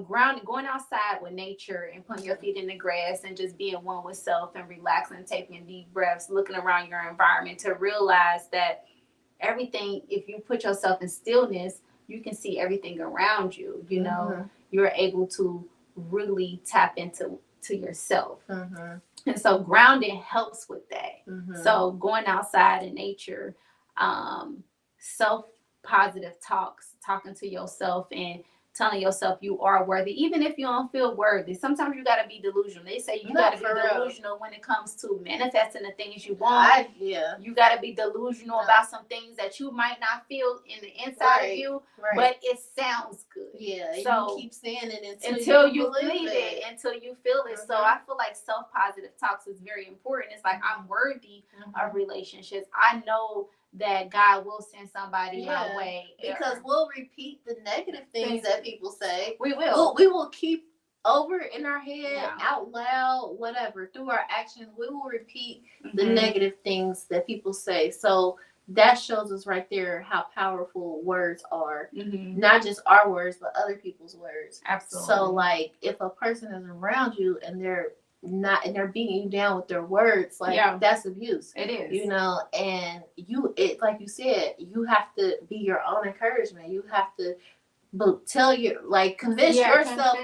Grounding, going outside with nature and putting your feet in the grass and just being one with self and relaxing, taking deep breaths, looking around your environment to realize that everything, if you put yourself in stillness, you can see everything around you. You know, you're able to really tap into yourself. And so grounding helps with that. So going outside in nature, self-positive talks, talking to yourself and telling yourself you are worthy, even if you don't feel worthy. Sometimes you got to be delusional. They say you got to be delusional when it comes to manifesting the things you want. You got to be delusional about some things that you might not feel in the inside of you, but it sounds good. Yeah, so you keep saying it until you believe it, until you feel it. So I feel like self-positive talks is very important. It's like, I'm worthy of relationships. I know that God will send somebody my way. Because we'll repeat the negative things that people say. We will. We will keep over in our head, out loud, whatever. Through our actions, we will repeat the negative things that people say. So that shows us right there how powerful words are. Not just our words, but other people's words. Absolutely. So, like, if a person is around you and they're beating you down with their words, like, that's abuse. It is. You know, and like you said, you have to be your own encouragement. You have to convince yourself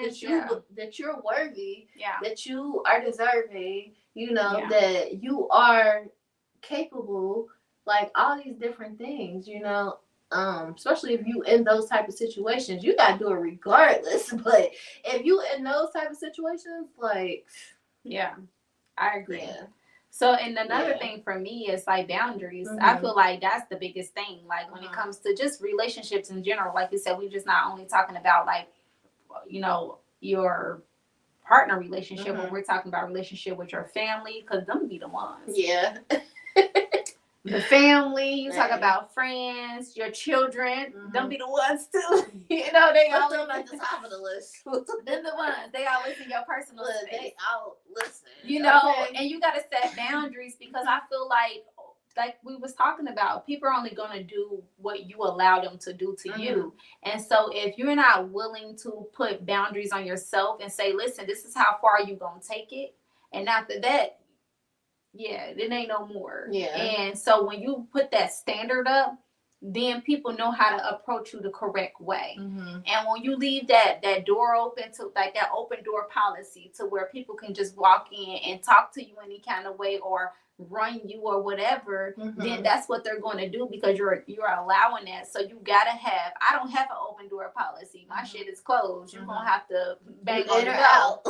that you're worthy, that you are deserving, you know, that you are capable, like all these different things, you know. Especially if you in those type of situations, you gotta do it regardless. But if you in those type of situations, like, I agree. So, and another thing for me is like boundaries. I feel like that's the biggest thing. Like when it comes to just relationships in general, like you said, we just not only talking about like, you know, your partner relationship, but we're talking about relationship with your family, because them be the ones. The family, you talk about friends, your children, them be the ones too. You know, they always at the top of the list. Them the ones. They always in your personal space. They out listen. You know, and you gotta set boundaries, because I feel like we was talking about, people are only gonna do what you allow them to do to you. And so if you're not willing to put boundaries on yourself and say, listen, this is how far you gonna take it, and after that, it ain't no more. And so when you put that standard up, then people know how to approach you the correct way. And when you leave that door open to like that open door policy to where people can just walk in and talk to you any kind of way or run you or whatever, then that's what they're going to do, because you're allowing that. So you gotta have, I don't have an open door policy. My shit is closed. You're gonna have to bang on it out.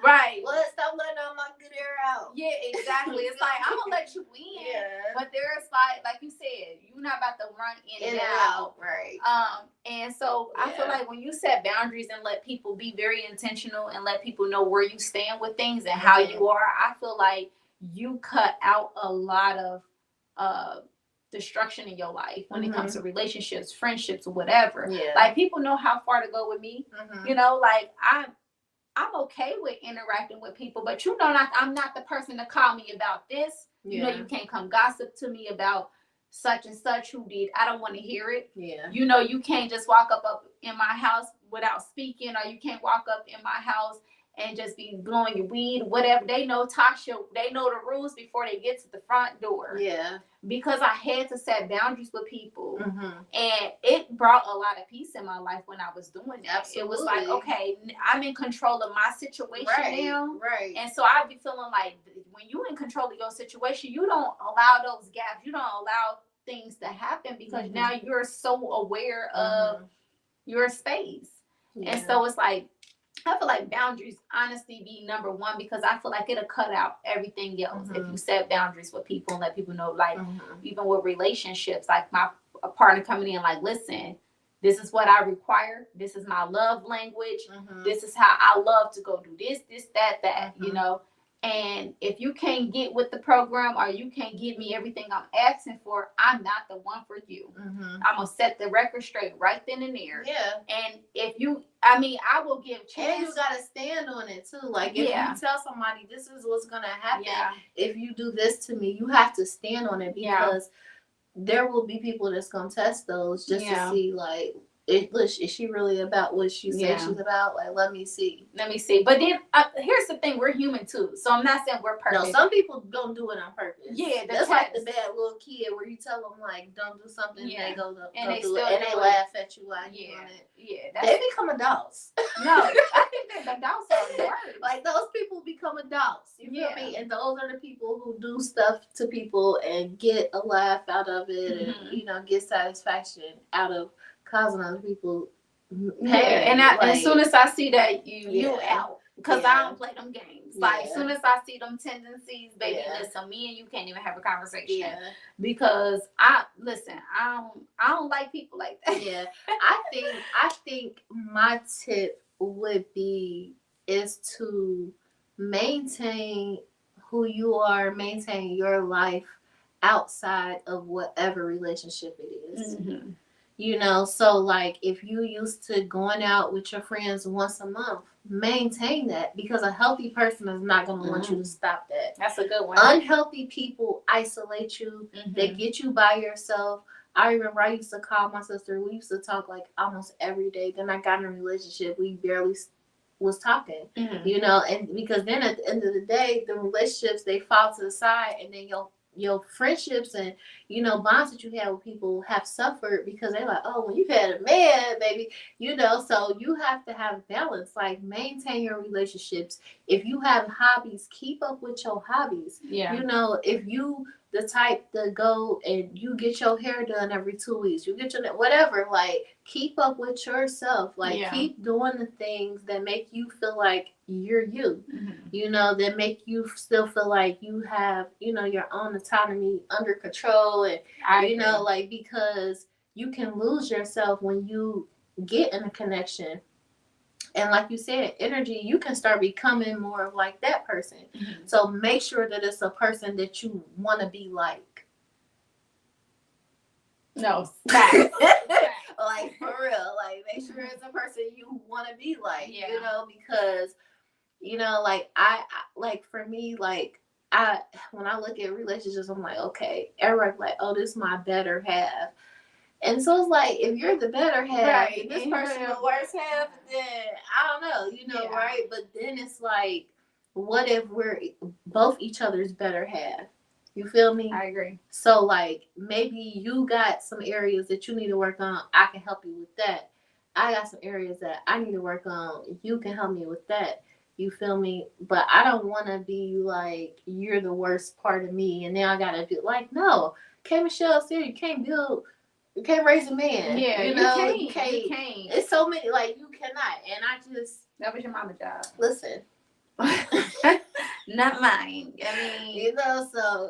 Right. Well, stop letting all my good air out. Yeah, exactly. It's like, I'm gonna let you in, but there's like you said, you're not about to run in and out. Right. And so I feel like when you set boundaries and let people be very intentional and let people know where you stand with things and how you are, I feel like you cut out a lot of destruction in your life when it comes to relationships, friendships, or whatever. Like, people know how far to go with me. You know, like I'm okay with interacting with people, but you know, I'm not the person to call me about this. You know, you can't come gossip to me about such and such who did. I don't want to hear it. You know, you can't just walk up in my house without speaking, or you can't walk up in my house and just be blowing your weed, whatever. They know Tosha, they know the rules before they get to the front door. Because I had to set boundaries with people. And it brought a lot of peace in my life when I was doing that. Absolutely. It was like, okay, I'm in control of my situation now. And so I'd be feeling like, when you're in control of your situation, you don't allow those gaps. You don't allow things to happen, because now you're so aware of your space. And so it's like, I feel like boundaries honestly be number one, because I feel like it'll cut out everything else if you set boundaries with people and let people know, like, even with relationships, like my partner coming in, like, listen, this is what I require. This is my love language. This is how I love to go do this, that, you know. And if you can't get with the program, or you can't give me everything I'm asking for, I'm not the one for you. I'm going to set the record straight right then and there. And if you, I will give chances. And you got to stand on it too. Like, if you tell somebody this is what's going to happen, if you do this to me, you have to stand on it, because there will be people that's going to test those just to see, like, is she really about what she says she's about? Like, let me see. But then here's the thing: we're human too. So I'm not saying we're perfect. No, some people don't do it on purpose. That's test. like the bad little kid where you tell them, like, don't do something, they go and they do it, and they laugh at you while you doing it. They become adults. No, I think that adults are worse. Like, those people become adults. You feel me? And those are the people who do stuff to people and get a laugh out of it, and, you know, get satisfaction out of causing other people Yeah, and as soon as I see that you out, because I don't play them games. Like as soon as I see them tendencies, baby, listen, me and you can't even have a conversation because I don't like people like that. Yeah, I think my tip would be is to maintain who you are, maintain your life outside of whatever relationship it is. Mm-hmm. You know, so like if you used to going out with your friends once a month, maintain that because a healthy person is not going to want you to stop that. That's a good one. Unhealthy people isolate you. They get you by yourself. I remember I used to call my sister. We used to talk like almost every day. Then I got in a relationship. We barely was talking, you know, and because then at the end of the day, the relationships, they fall to the side, and then your friendships and, you know, bonds that you have with people have suffered because they're like, oh, when you had a man, baby, you know, so you have to have balance, like maintain your relationships. If you have hobbies, keep up with your hobbies. Yeah. You know, if you the type to go and you get your hair done every 2 weeks, you get your whatever, like keep up with yourself, like keep doing the things that make you feel like you're you, you know, that make you still feel like you have, you know, your own autonomy under control, and you know, like because you can lose yourself when you get in a connection. And like you said, energy, you can start becoming more of like that person. So make sure that it's a person that you want to be like. No, fact. Like for real, like make sure it's a person you want to be like, you know, because, you know, like I like for me, like when I look at relationships, I'm like, okay, everybody's like, oh, this is my better half. And so it's like, if you're the better half, and this person the worst half, then I don't know, you know, right? But then it's like, what if we're both each other's better half? You feel me? I agree. So like, maybe you got some areas that you need to work on. I can help you with that. I got some areas that I need to work on. You can help me with that. You feel me? But I don't want to be like, you're the worst part of me, and then I gotta do like, no. K. Michelle said you can't raise a man. Yeah, you know, you can't. It's so many, like, you cannot. And I just... That was your mama's job. Listen. Not mine. I mean... You know, so...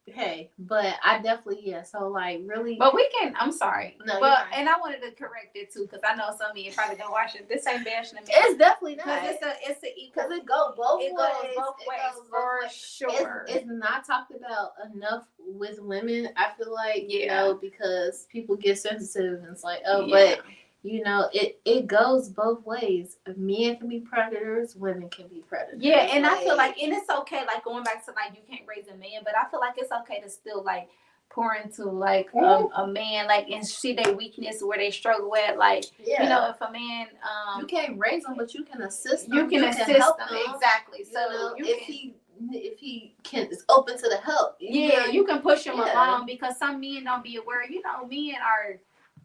Hey, but I definitely, so, like, really... But we can... I'm sorry. No, but, and I wanted to correct it, too, because I know some of you probably don't watch it. This ain't bashing me. It's definitely not. Because it's an equal... Because it goes both ways. It goes both ways, for sure. It's not talked about enough with women, I feel like, you know, because people get sensitive, and it's like, oh, but... You know, it goes both ways. Men can be predators, women can be predators. Yeah, and like, I feel like, and it's okay, like going back to like you can't raise a man, but I feel like it's okay to still like pour into like a man, like, and see their weakness where they struggle at. Like, you know, if a man, you can't raise them, but you can assist them. You can assist them, exactly. So know, if he is open to the help, you can push him along, because some men don't be aware. You know, men are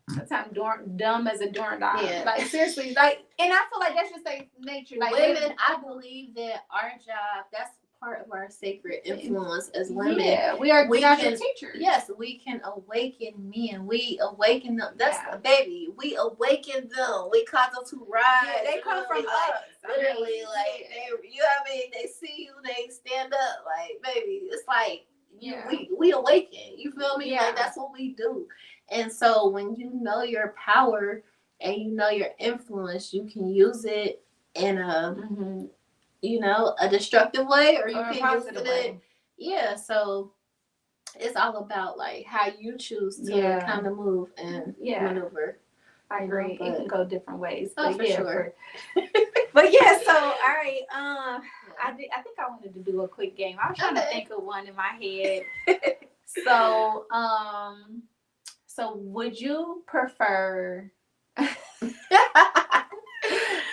sometimes dumb as a doorknob. Yeah. Like seriously, like, and I feel like that's just their nature. Like women, I believe that our job, that's part of our sacred influence as women. Yeah, we are teachers. Yes, we can awaken men. We awaken them. That's baby. We awaken them. We cause them to rise. Yeah, they come from us. Literally, like they, you know what I mean? They see you, they stand up. Like baby, it's like we awaken. You feel me? Like that's what we do. And so when you know your power and you know your influence, you can use it in a, you know, a destructive way, or you can use it. Yeah. So it's all about like how you choose to kind of move and maneuver. I agree. It can go different ways. Oh, for sure. But yeah. So all right. I think I wanted to do a quick game. I was trying to think of one in my head. So would you prefer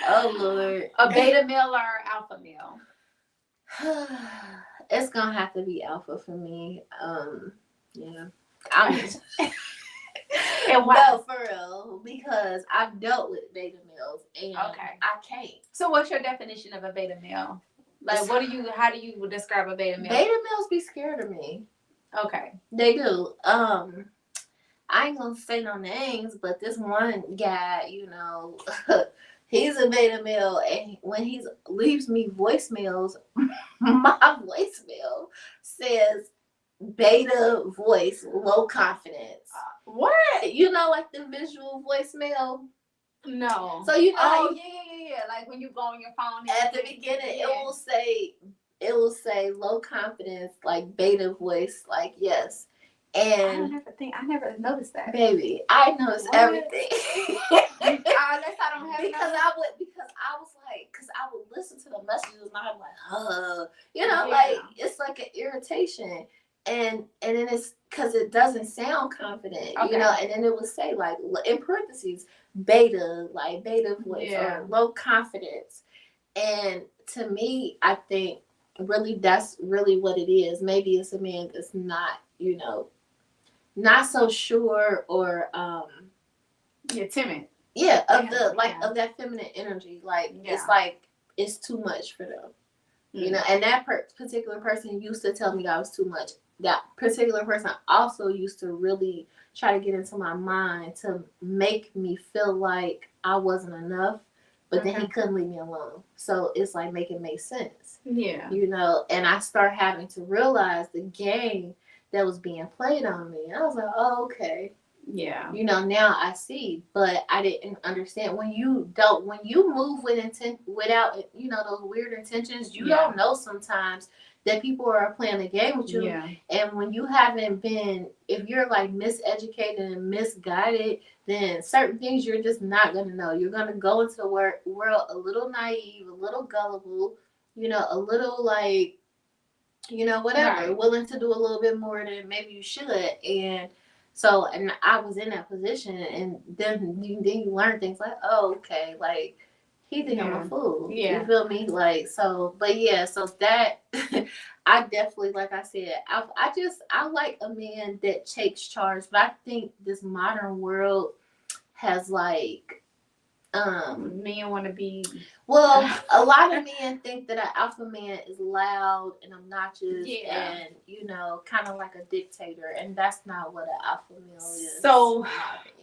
oh Lord, a beta male or alpha male? It's gonna have to be alpha for me. Yeah. And why? No, for real, because I've dealt with beta males and I can't. So what's your definition of a beta male? Like how do you describe a beta male? Beta males be scared of me. Okay. They do. I ain't gonna say no names, but this one guy, you know, he's a beta male, and when he leaves me voicemails, my voicemail says beta voice, low confidence. What? You know, like the visual voicemail. No. So you know, oh yeah. Like when you go on your phone at the beginning, it will say low confidence, like beta voice, like yes. And I never noticed that. Baby, I noticed everything. Unless I don't have because I was like, because I would listen to the messages and I'm like, you know, like it's like an irritation, and then it's because it doesn't sound confident, you know, and then it would say like in parentheses beta, like beta voice or low confidence, and to me, I think really that's really what it is. Maybe it's a man that's not, you know, not so sure or timid. Yeah, of that feminine energy. Like it's too much for them. You know, and that particular person used to tell me that I was too much. That particular person also used to really try to get into my mind to make me feel like I wasn't enough, but then he couldn't leave me alone. So it's like make it make sense. Yeah. You know, and I start having to realize the game that was being played on me. I was like, oh, okay. Yeah. You know, now I see, but I didn't understand when you move with intent without, you know, those weird intentions, you don't know sometimes that people are playing a game with you. Yeah. And when you haven't been, if you're like miseducated and misguided, then certain things you're just not going to know. You're going to go into the world a little naive, a little gullible, you know, a little like, you know, whatever, willing to do a little bit more than maybe you should. And so, and I was in that position, and then you learn things like, oh, okay, like he think I'm a fool. Yeah. You feel me? Like, so, but yeah, so that I definitely, like I said, I like a man that takes charge, but I think this modern world has like men want to be a lot of men think that an alpha man is loud and obnoxious and, you know, kind of like a dictator, and that's not what an alpha male is. So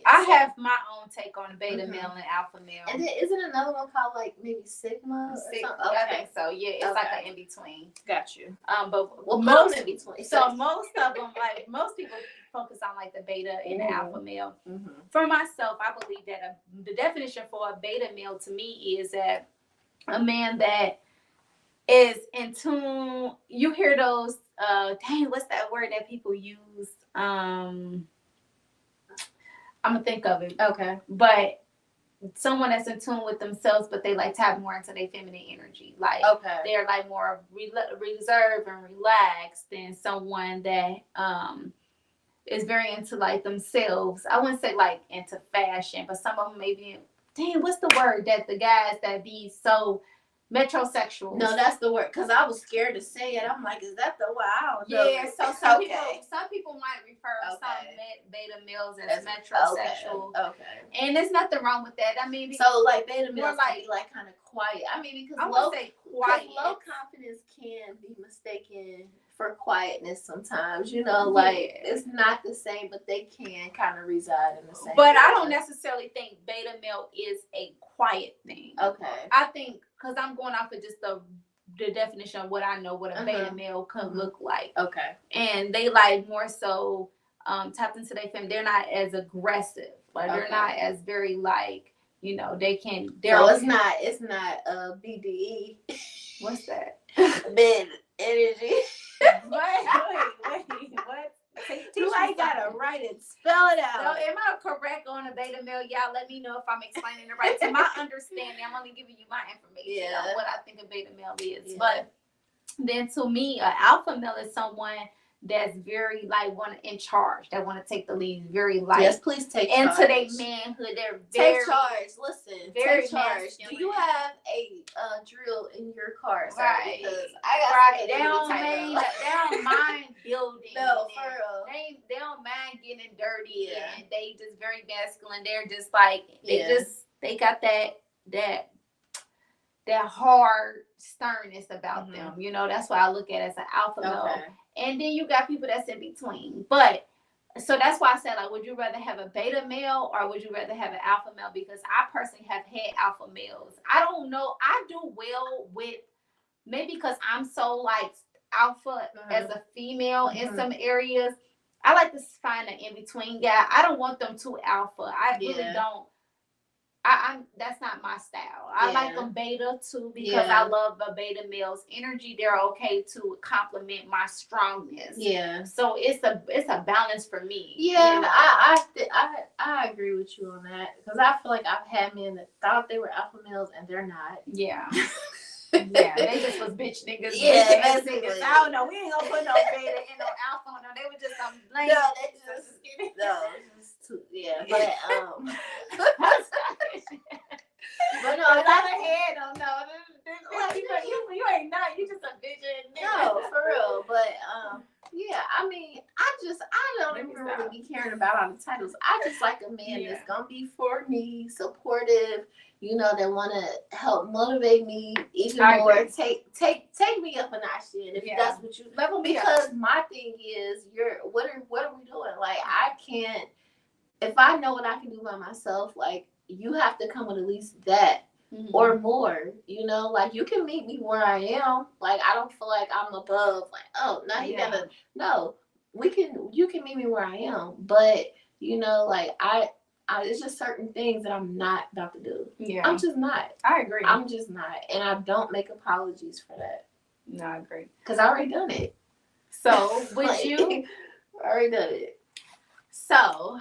I have my own take on beta male and alpha male. And then isn't another one called like maybe Sigma or something? Okay. I think so. Yeah, it's like an in between. Got you. But most in between. So most of them, like most people focus on like the beta and the alpha male. For myself, I believe that the definition for a beta male to me is that a man that is in tune. You hear those what's that word that people use? I'm gonna think of it. Okay. But someone that's in tune with themselves, but they like tap more into their feminine energy. Like they're like more reserved and relaxed than someone that is very into like themselves. I wouldn't say like into fashion, but some of them maybe, what's the word that the guys that be so metrosexual? No, that's the word, because I was scared to say it. I'm like, is that the word? I don't know. Yeah, so some people might refer some beta males as metrosexual. Okay. And there's nothing wrong with that. I mean, so like beta males can be like kind of quiet. I mean, because low confidence can be mistaken for quietness sometimes, you know, like it's not the same, but they can kind of reside in the same. But I don't necessarily think beta male is a quiet thing. Okay. I think, because I'm going off of just the definition of what I know what a beta male can look like. Okay. And they like more so tapped into their femme. They're not as aggressive. Like they're not as very like, you know, they can. So it's not BDE. What's that? Mid energy. Wait, what? Do I gotta write it? Spell it out. So am I correct on a beta male? Y'all let me know if I'm explaining it right. To my understanding, I'm only giving you my information on what I think a beta male is. Yeah. But then to me, an alpha male is someone that's very like in charge, that want to take the lead, very like please take into their manhood. They're very take charge. Listen, very take charge. Masculine. Do you have a drill in your car? Sir? Right, because I got they don't mind building. No, for real. They don't mind getting dirty, and they just very masculine. They're just like they got that hard sternness about them. You know, that's why I look at it as an alpha male. And then you got people that's in between. But So that's why I said, like, would you rather have a beta male or would you rather have an alpha male? Because I personally have had alpha males. I don't know. I do well with, maybe because I'm so like alpha as a female in some areas. I like to find an in between guy. I don't want them too alpha. I really don't. I'm that's not my style. I like them beta too because I love the beta male's energy. They're okay to complement my strongness. Yeah. So it's a balance for me. Yeah, you know? I agree with you on that because I feel like I've had men that thought they were alpha males and they're not. Yeah. Yeah, they just was bitch niggas. Yeah, basically. I don't know. We ain't gonna put no beta and no alpha on them. They were just some lame. No, they just too. Yeah, but but no, it's not a head. No, you ain't not. You just a bitch. No, for real. But yeah. I mean, I don't even really be caring about all the titles. I just like a man that's gonna be for me, supportive. You know, that want to help motivate me even more. Take me up a notch, then, if that's what you level me. Because my thing is, what are we doing? Like, I can't. If I know what I can do by myself, like, you have to come with at least that or more. You know, like, you can meet me where I am. Like, I don't feel like I'm above. Like, oh, now you gotta. No, you can meet me where I am, but you know, like it's just certain things that I'm not about to do. Yeah. I'm just not. I agree. I'm just not. And I don't make apologies for that. No, I agree. Because I already done it. So, would you? I already done it. So,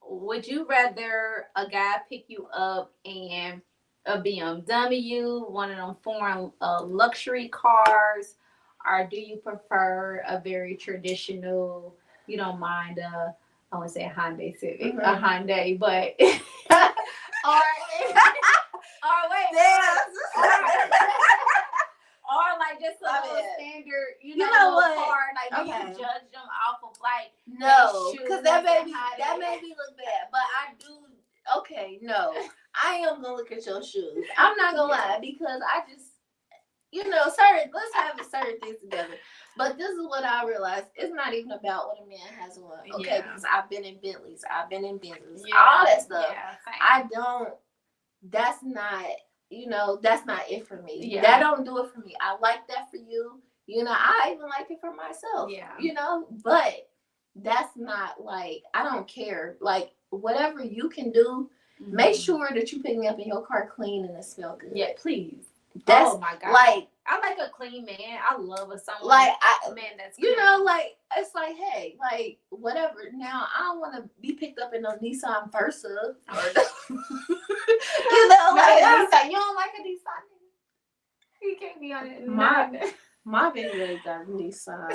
would you rather a guy pick you up in a BMW, one of them foreign luxury cars, or do you prefer a very traditional, you don't mind I want to say a Hyundai Civic, a Hyundai, but or like just a little standard, you know what? Car. Like, do you judge them off of like no, because that made me look bad. But I do. Okay, no, I am gonna look at your shoes. I'm not gonna lie because I just. You know, let's have certain things together. But this is what I realized. It's not even about what a man has on. Okay, because I've been in Bentleys. I've been in Benzes. All that stuff. Yeah, that's not, you know, that's not it for me. Yeah. That don't do it for me. I like that for you. You know, I even like it for myself. Yeah. You know, but that's not like, I don't care. Like, whatever you can do, make sure that you pick me up in your car clean and it smell good. Yeah, please. Oh my God! Like, I like a clean man. I love someone like a man that's clean. You know, like, it's like, hey, like, whatever. Now I don't want to be picked up in a Nissan Versa or you know, like Nissan. You don't like a Nissan? You can't be on it. My baby really got a Nissan.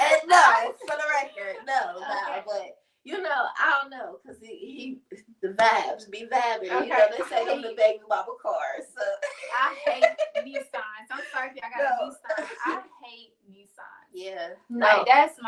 And no, for the record, no, but. You know, I don't know, because he the vibes be vibing. Okay. You know, they say them the baby mama cars. So. I hate Nissans. I'm sorry if I got a Nissan. I hate Nissans. Yeah. No. Like, that's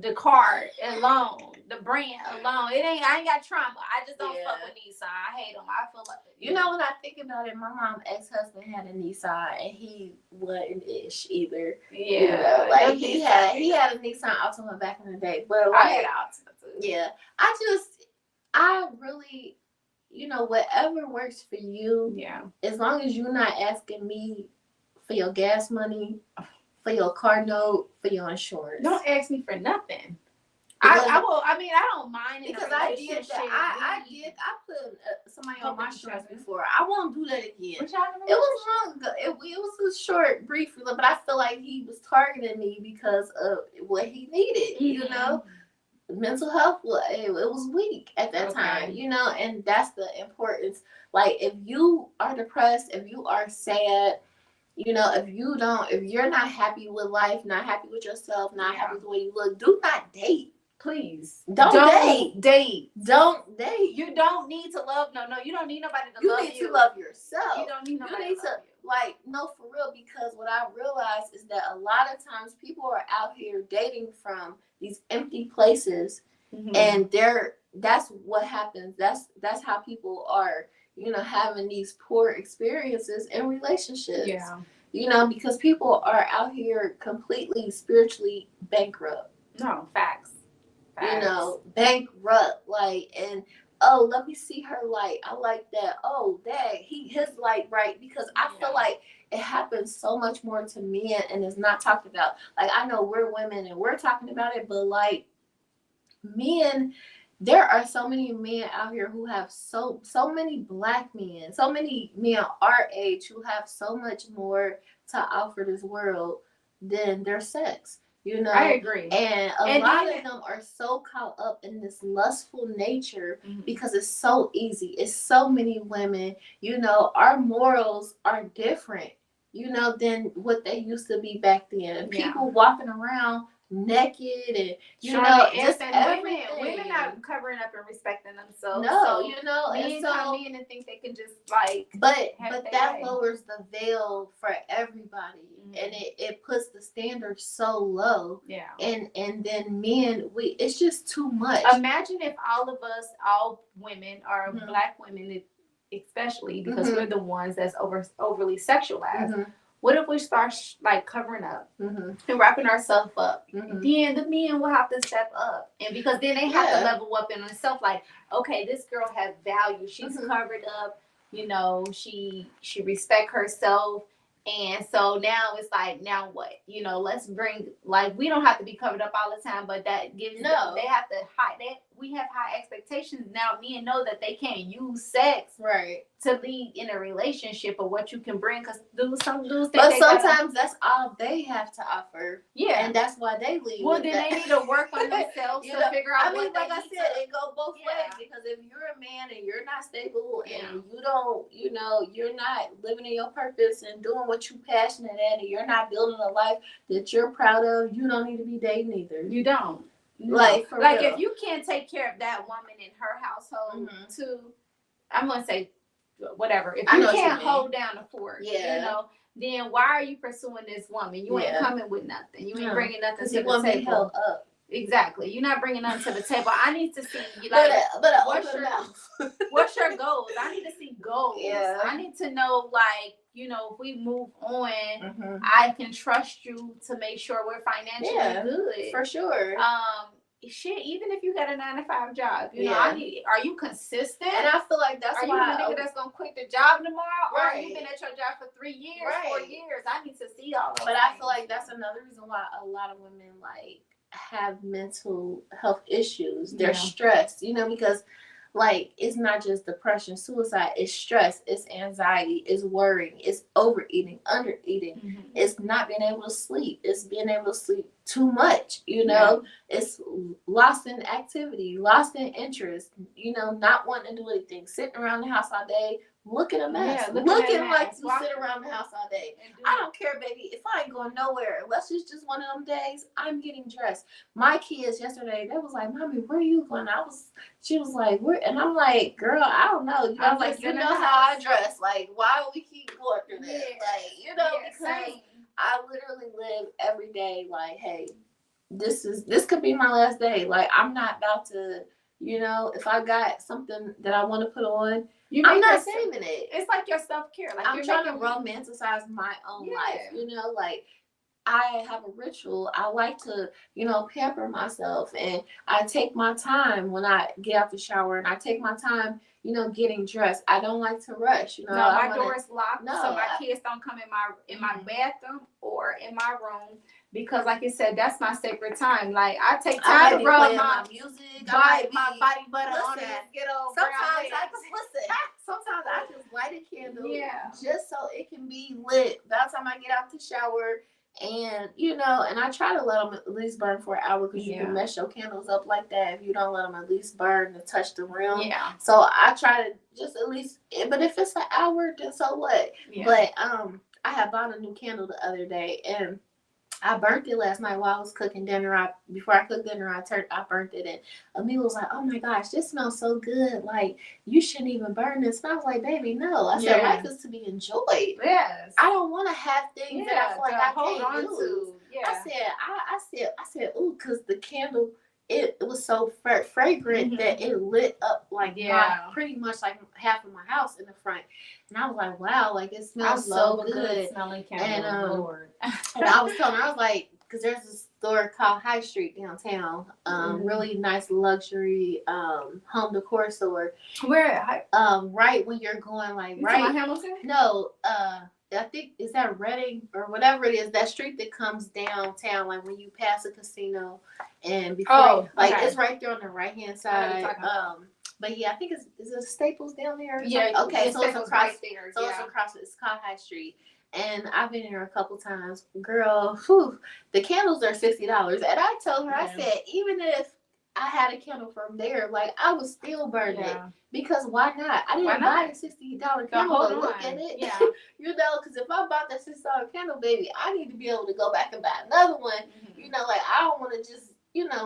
the car alone, the brand alone. I ain't got trauma. I just don't fuck with Nissan. I hate them. I feel like you know, when I think about it, my mom's ex-husband had a Nissan and he wasn't ish either. Yeah. You know, like he had a Nissan Altima back in the day. But like, I had Altima too. Yeah. I really, you know, whatever works for you. Yeah. As long as you're not asking me for your gas money, for your car note, for your insurance. Don't ask me for nothing. I will. I mean, I don't mind because I did that. I put somebody on my insurance before. I won't do that again. It was long ago. It was a short, brief, but I feel like he was targeting me because of what he needed. Mm-hmm. You know, mental health. It was weak at that time. You know, and that's the importance. Like, if you are depressed, if you are sad. You know, if you're not happy with life, not happy with yourself, not happy with the way you look, do not date. Please. Don't date. Don't date. You don't need to love. No, you don't need nobody to love you. You need to love yourself. You don't need nobody to love you. Like, no, for real, because what I realized is that a lot of times people are out here dating from these empty places, and that's what happens. That's how people are, you know, having these poor experiences in relationships. Yeah. you know, because people are out here completely spiritually bankrupt. No, facts. You know, bankrupt, like, and oh, let me see her light. I like that. Oh, dang, his light right, because I feel like it happens so much more to men and it's not talked about. Like, I know we're women and we're talking about it, but like men, there are so many men out here who have so many black men, so many men our age who have so much more to offer this world than their sex. You know, I agree. And a lot of them are so caught up in this lustful nature because it's so easy. It's so many women. You know, our morals are different, you know, than what they used to be back then. People walking around naked and you know just everything. Women not covering up and respecting themselves. No, so you know, men come in and think they can just like. But that lowers the veil for everybody, and it puts the standard so low. Yeah. And then men, it's just too much. Imagine if all of us, all women, or black women, especially because we're the ones that's overly sexualized. What if we start like covering up and wrapping ourselves up? Then the men will have to step up, and because then they have to level up in themselves. Like, okay, this girl has value. She's covered up. You know, she respect herself, and so now it's like, now what? You know, let's bring, like, we don't have to be covered up all the time, but that gives them, they have to high. We have high expectations now. Men know that they can't use sex to lead in a relationship or what you can bring, because some dudes think. But sometimes that's all they have to offer. Yeah, and that's why they leave. Well, then they need to work on themselves to figure out. I mean, like I said, it go both ways, because if you're a man and you're not stable and you don't, you know, you're not living in your purpose and doing what you're passionate at, and you're not building a life that you're proud of, you don't need to be dating either. You don't. Like, for real. If you can't take care of that woman in her household too, I'm gonna say whatever. If you can't hold down the fort, you know, then why are you pursuing this woman? You ain't coming with nothing. You ain't bringing nothing to the table. Held up. Exactly. You're not bringing nothing to the table. I need to see, like, what's your goals? I need to see goals. Yeah. I need to know, like, you know, if we move on, I can trust you to make sure we're financially good. For sure. Shit, even if you got a 9-to-5 job, you know, are you consistent? And I feel like that's why. Are you a nigga that's gonna quit the job tomorrow? Or are you been at your job for 3 years, 4 years? I need to see all those things. I feel like that's another reason why a lot of women like have mental health issues. They're stressed, you know, because like it's not just depression, suicide, it's stress, it's anxiety, it's worrying, it's overeating, undereating, it's not being able to sleep, it's being able to sleep too much, you know, it's lost in activity, lost in interest, you know, not wanting to do anything, sitting around the house all day, looking a mess, looking like you sit around the house all day. I don't care, baby. If I ain't going nowhere, unless it's just one of them days, I'm getting dressed. My kids yesterday, they was like, "Mommy, where are you going?" She was like, "Where?" And I'm like, "Girl, I don't know." You know, I was like, "You know how I dress. Like, why do we keep going through this?" Like, you know, because I literally live every day like, hey, this could be my last day. Like, I'm not about to, you know, if I got something that I want to put on, I'm not saving it. It's like your self-care. Like, I'm trying to romanticize my own life, you know, like I have a ritual. I like to, you know, pamper myself, and I take my time when I get out the shower, and I take my time, you know, getting dressed. I don't like to rush, you know. No, my door is locked, so my kids don't come in my bathroom or in my room, because, like you said, that's my sacred time. Like, I take time to rub my music, my body butter on it. Sometimes I just light a candle, just so it can be lit by the time I get out the shower. And, you know, and I try to let them at least burn for an hour, because you can mess your candles up like that if you don't let them at least burn and touch the rim. Yeah. So I try to just at least, but if it's an hour, then so what? Yeah. But I had bought a new candle the other day, and I burnt it last night while I was cooking dinner. Before I cooked dinner, I burnt it, and Amelia was like, "Oh my gosh, this smells so good! Like, you shouldn't even burn this." And I was like, "Baby, no." I said, "Life is to be enjoyed. Yes, I don't want to have things that I feel like I can't use." Yeah. I said, ooh, because the candle it was so fragrant that it lit up like pretty much like half of my house in the front, and I was like, wow, like it smells so good. Smelling candle, Lord. And I was telling her, I was like, because there's a store called High Street downtown, really nice luxury home decor store. Where? Right when you're going like you right. Hamilton? No, I think is that Reading or whatever it is. That street that comes downtown, like when you pass a casino, and before it's right there on the right hand side. But yeah, I think is it Staples down there? Yeah. Okay, so it's across right there. So it's across. It's called High Street. And I've been here a couple times. Girl, whew, the candles are $60. And I told her, I said, even if I had a candle from there, like I would still burn it. Because why not? I didn't buy a $60 candle, but look at it. Yeah. You know, because if I bought that $60 candle, baby, I need to be able to go back and buy another one. Mm-hmm. You know, like I don't want to just,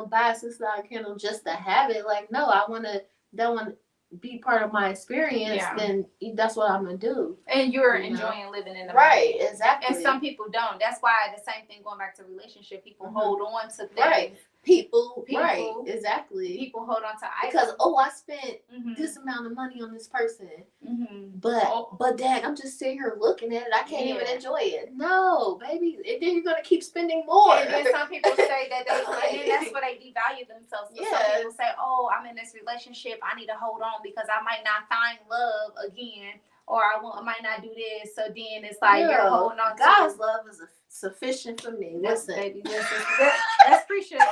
buy a $60 candle just to have it. Like, no, I want to, that one be part of my experience, then that's what I'm gonna do. And you're enjoying living in the right, moment. Exactly. And some people don't. That's why the same thing going back to relationship. People hold on to things. Right. People, right, exactly. People hold on to items. Because I spent this amount of money on this person, but dang, I'm just sitting here looking at it. I can't even enjoy it. No, baby, and then you're gonna keep spending more. And then some people say that and then that's where they devalue themselves. So some people say, "Oh, I'm in this relationship. I need to hold on because I might not find love again, or I might not do this." So then it's like you're holding on. God's love is sufficient for me. Listen, baby, that's appreciated.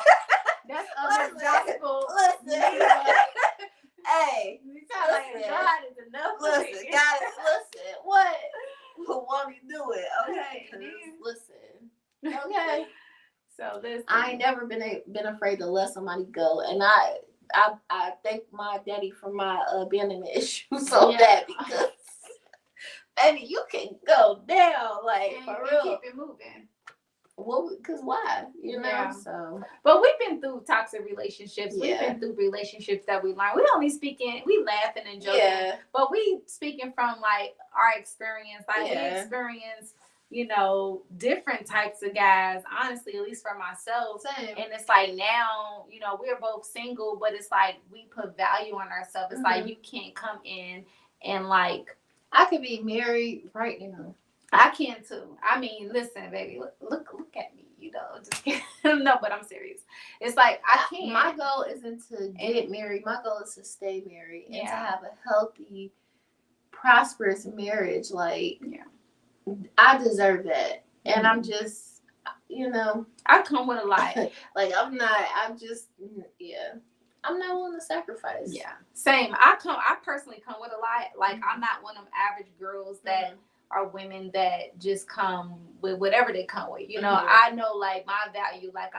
That's other gospel. Listen. Hey, God is enough. Listen, God is what? Who want me to do it? Okay. Listen. Okay. So this I ain't never been afraid to let somebody go, and I thank my daddy for my abandonment issues so bad because baby, you can go down like for real. Keep it moving. Well, because why? So. But we've been through toxic relationships. We've been through relationships that we learned. We only speaking, we laughing and joking. But we speaking from like our experience. Like we experience, different types of guys. Honestly, at least for myself. Same. And it's like now, we're both single, but it's like we put value on ourselves. It's like you can't come in and like I could be married right now. I can too. I mean, listen, baby, look at me. Just kidding. No, but I'm serious. It's like I can't. My goal isn't to get married. My goal is to stay married and to have a healthy, prosperous marriage. Like, I deserve that, and I'm just, I come with a lot. Like I'm not. I'm just, I'm not willing to sacrifice. Yeah, same. I personally come with a lot. Like I'm not one of them average girls that. Are women that just come with whatever they come with. I know like my value, like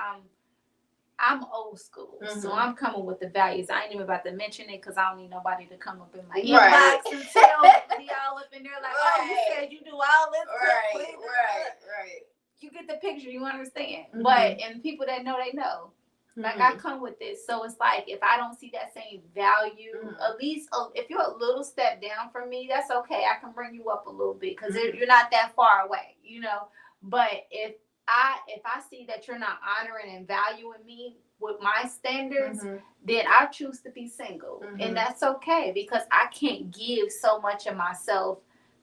I'm old school. So I'm coming with the values. I ain't even about to mention it because I don't need nobody to come up in my inbox and tell me all up in there like, oh, you said you do all this. Right. You get the picture, you understand. But and people that know, they know. Like I come with this, so it's like if I don't see that same value, at least if you're a little step down from me, that's okay. I can bring you up a little bit because you're not that far away, But if I see that you're not honoring and valuing me with my standards, then I choose to be single, and that's okay because I can't give so much of myself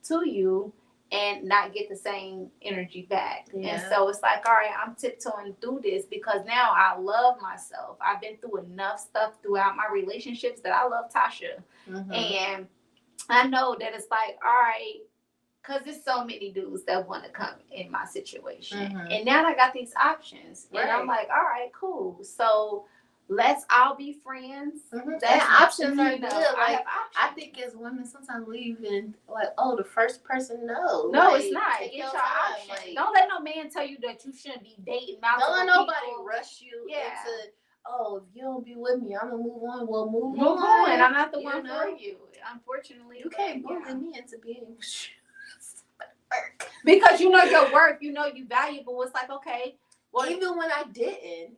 to you and not get the same energy back. And so it's like, all right, I'm tiptoeing through this because now I love myself. I've been through enough stuff throughout my relationships that I love Tosha. And I know that it's like, all right, because there's so many dudes that want to come in my situation. And now I got these options. And I'm like, all right, cool. So let's all be friends. And options are good. Like I think as women sometimes we even like, oh, the first person No, like, it's not. Get your options. Like, don't let no man tell you that you shouldn't be dating. Don't let nobody rush you into. Oh, if you don't be with me, I'm gonna move on. Well, move on. I'm not the one for you. Unfortunately, you can't bully me into being. Because you know your worth. You know you valuable. It's like okay. Well, even when I didn't.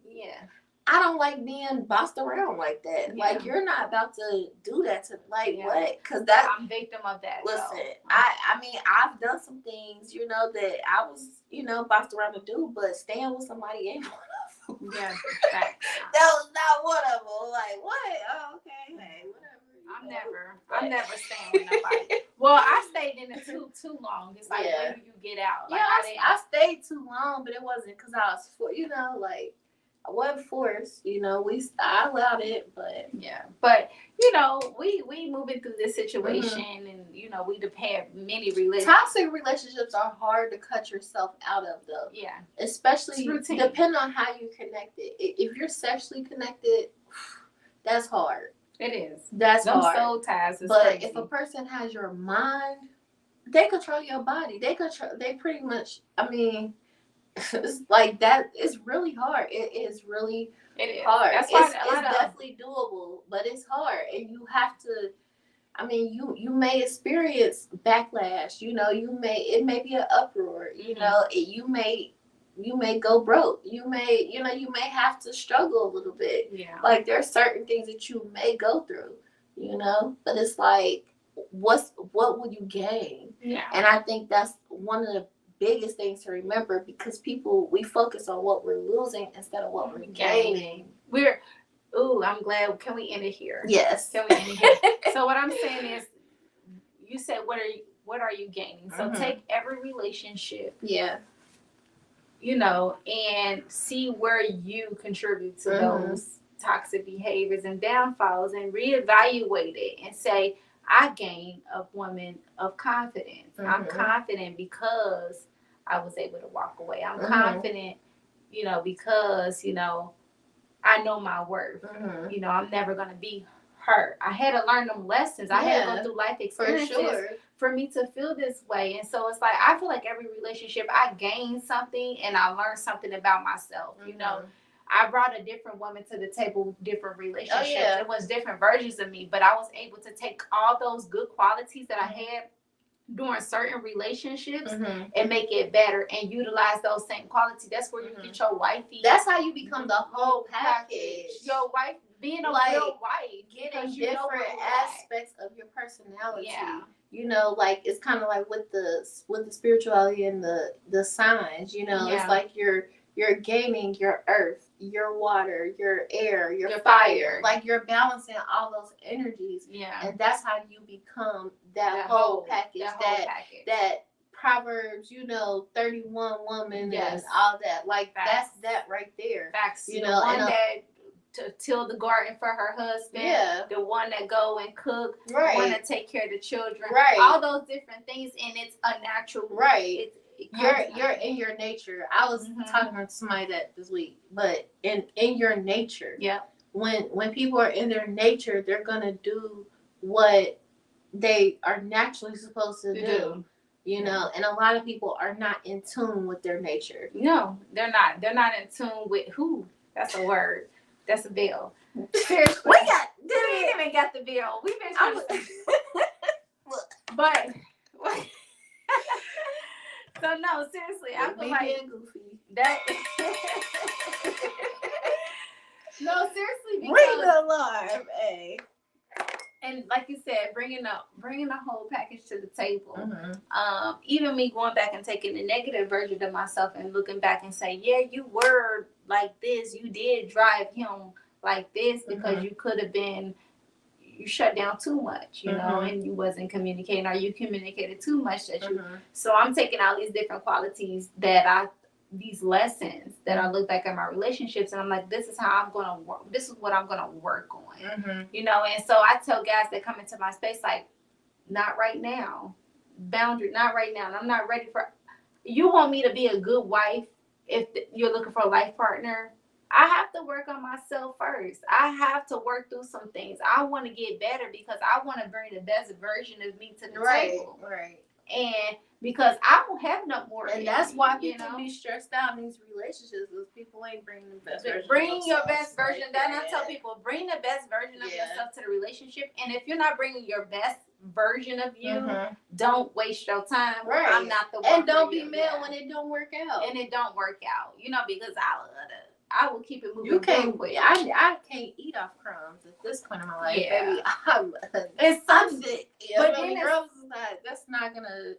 I don't like being bossed around like that. Like you're not about to do that to what? Because I'm victim of that. Listen, I mean I've done some things that I was bossed around to do, but staying with somebody ain't one of them. Yeah, that was not I'm never staying with nobody. Well, I stayed in it too long. It's like, when do you get out? Like, I stayed too long, but it wasn't because I was like, I wasn't forced. I allowed it, but but we moving through this situation, and we had many relationships. Toxic relationships are hard to cut yourself out of, though. Yeah, especially depending on how you connected. If you're sexually connected, that's hard. It is. That's Them hard. soul ties is but crazy. If a person has your mind, they control your body. They pretty much. I mean, it's like that. It's really hard. It is really hard. That's why it's definitely doable, but it's hard, and you have to. I mean, you may experience backlash. It may be an uproar. You may go broke. You may have to struggle a little bit. Yeah. Like, there are certain things that you may go through. But it's like, what will you gain? Yeah. And I think that's one of the biggest things to remember, because we focus on what we're losing instead of what we're gaining. I'm glad. Can we end it here? Yes. Can we end it here? So what I'm saying is, you said, what are you gaining? So take every relationship. Yeah. And see where you contribute to those toxic behaviors and downfalls, and reevaluate it and say, I gained a woman of confidence. I'm confident because I was able to walk away. I'm confident, because, I know my worth. I'm never going to be hurt. I had to learn them lessons. I had to go through life experiences for me to feel this way. And so it's like, I feel like every relationship, I gained something and I learned something about myself. I brought a different woman to the table, different relationships. Oh, yeah. It was different versions of me, but I was able to take all those good qualities that I had during certain relationships and make it better and utilize those same qualities. That's where you get your wifey. That's how you become the whole package. Your wife, being a real wife, getting different aspects of your personality. Yeah. Like, it's kind of like with the spirituality and the signs. It's like you're gaining your earth, your water, your air, your fire. Like, you're balancing all those energies. Yeah. And that's how you become that whole package. That Proverbs, 31 woman and all that. Like, that's that right there. Facts. The one that to till the garden for her husband. Yeah. The one that go and cook. Right. The one that take care of the children. Right. All those different things, and it's a natural. Right. You're in your nature. I was talking to somebody that this week, but in your nature. Yeah. When people are in their nature, they're gonna do what they are naturally supposed to do. And a lot of people are not in tune with their nature. No, they're not. They're not in tune with who. That's a word. That's a bill. Seriously. We ain't even got the bill. We've been trying to. But. So no, seriously, I feel like being goofy. That. No, seriously, because ring the alarm, hey. And like you said, bringing the whole package to the table. Even me going back and taking the negative version of myself and looking back and say, yeah, you were like this. You did drive him like this because you could have been. You shut down too much, and you wasn't communicating, or you communicated too much that you. So I'm taking all these different qualities these lessons that I look back at my relationships, and I'm like, this is how I'm gonna work. This is what I'm gonna work on, And so I tell guys that come into my space, like, not right now, boundary, not right now. And I'm not ready for. You want me to be a good wife if you're looking for a life partner. I have to work on myself first. I have to work through some things. I want to get better because I want to bring the best version of me to the table. Right. And because I don't have no more. And that's why people be stressed out in these relationships, because people ain't bringing the best version. Bring your best version. Then I tell people, bring the best version of yourself to the relationship. And if you're not bringing your best version of you, don't waste your time. Right. I'm not the one. And don't be mad when it don't work out. And it don't work out. Because I will keep it moving. You can't. I can't eat off crumbs at this point in my life, baby. It's something. But then girls is not. That's not gonna.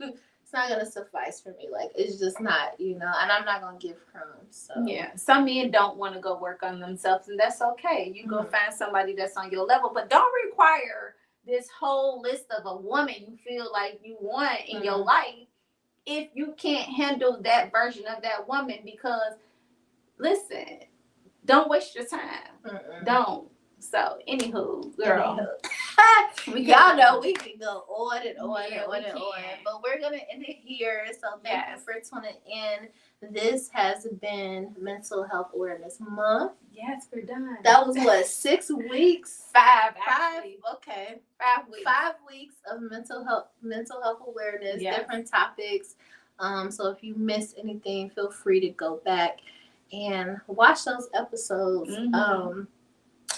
It's not gonna suffice for me. Like, it's just not. And I'm not gonna give crumbs. So. Yeah. Some men don't want to go work on themselves, and that's okay. You go find somebody that's on your level, but don't require this whole list of a woman you feel like you want in your life if you can't handle that version of that woman. Because listen, don't waste your time. Don't. So, anywho, girl. Y'all know we can go on and on Yeah, and on and on. But we're going to end it here. So, thank you for tuning in. This has been Mental Health Awareness Month. Yes, we're done. That was what, 6 weeks? Five, actually. Okay. 5 weeks. 5 weeks of mental health awareness, different topics. So if you missed anything, feel free to go back and watch those episodes.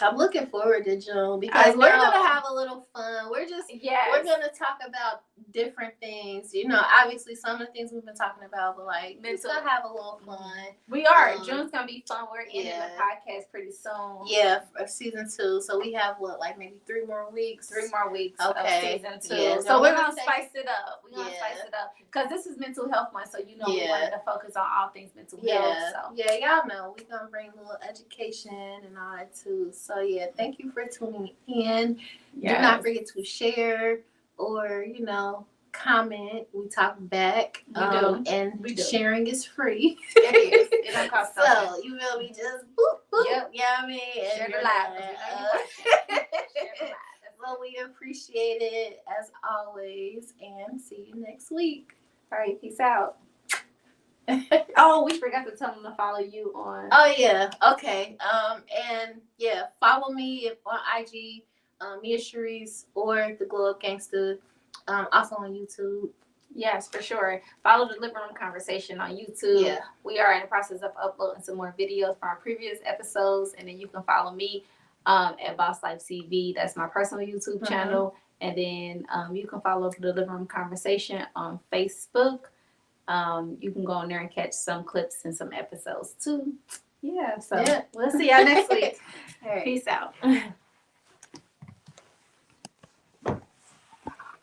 I'm looking forward to June because we're gonna have a little fun. We're gonna talk about different things. You know, obviously some of the things we've been talking about, but like we're gonna have a little fun. We are. June's gonna be fun. We're ending the podcast pretty soon. Yeah, for season 2. So we have like maybe 3 more weeks. 3 more weeks of season 2. Yeah, so we're gonna spice it up. We're gonna spice it up because this is Mental Health Month. So we wanted to focus on all things mental health. So y'all know we're gonna bring a little education and all that too. So thank you for tuning in. Do not forget to share or comment. We talk back. Sharing is free. It is. It don't cost so you feel me? Just boop boop. Yep. You know what I mean? Share the live. Well, we appreciate it as always, and see you next week. All right, peace out. Oh, we forgot to tell them to follow you on. Oh yeah, okay. And follow me on IG, Mia Sharice or the Glow Up Gangsta. Also on YouTube. Yes, for sure. Follow the Living Room Conversation on YouTube. Yeah. We are in the process of uploading some more videos from our previous episodes, and then you can follow me at Boss Life CV. That's my personal YouTube channel, and then you can follow the Living Room Conversation on Facebook. You can go on there and catch some clips and some episodes too. Yeah, so we'll see y'all next week. All right. Peace out.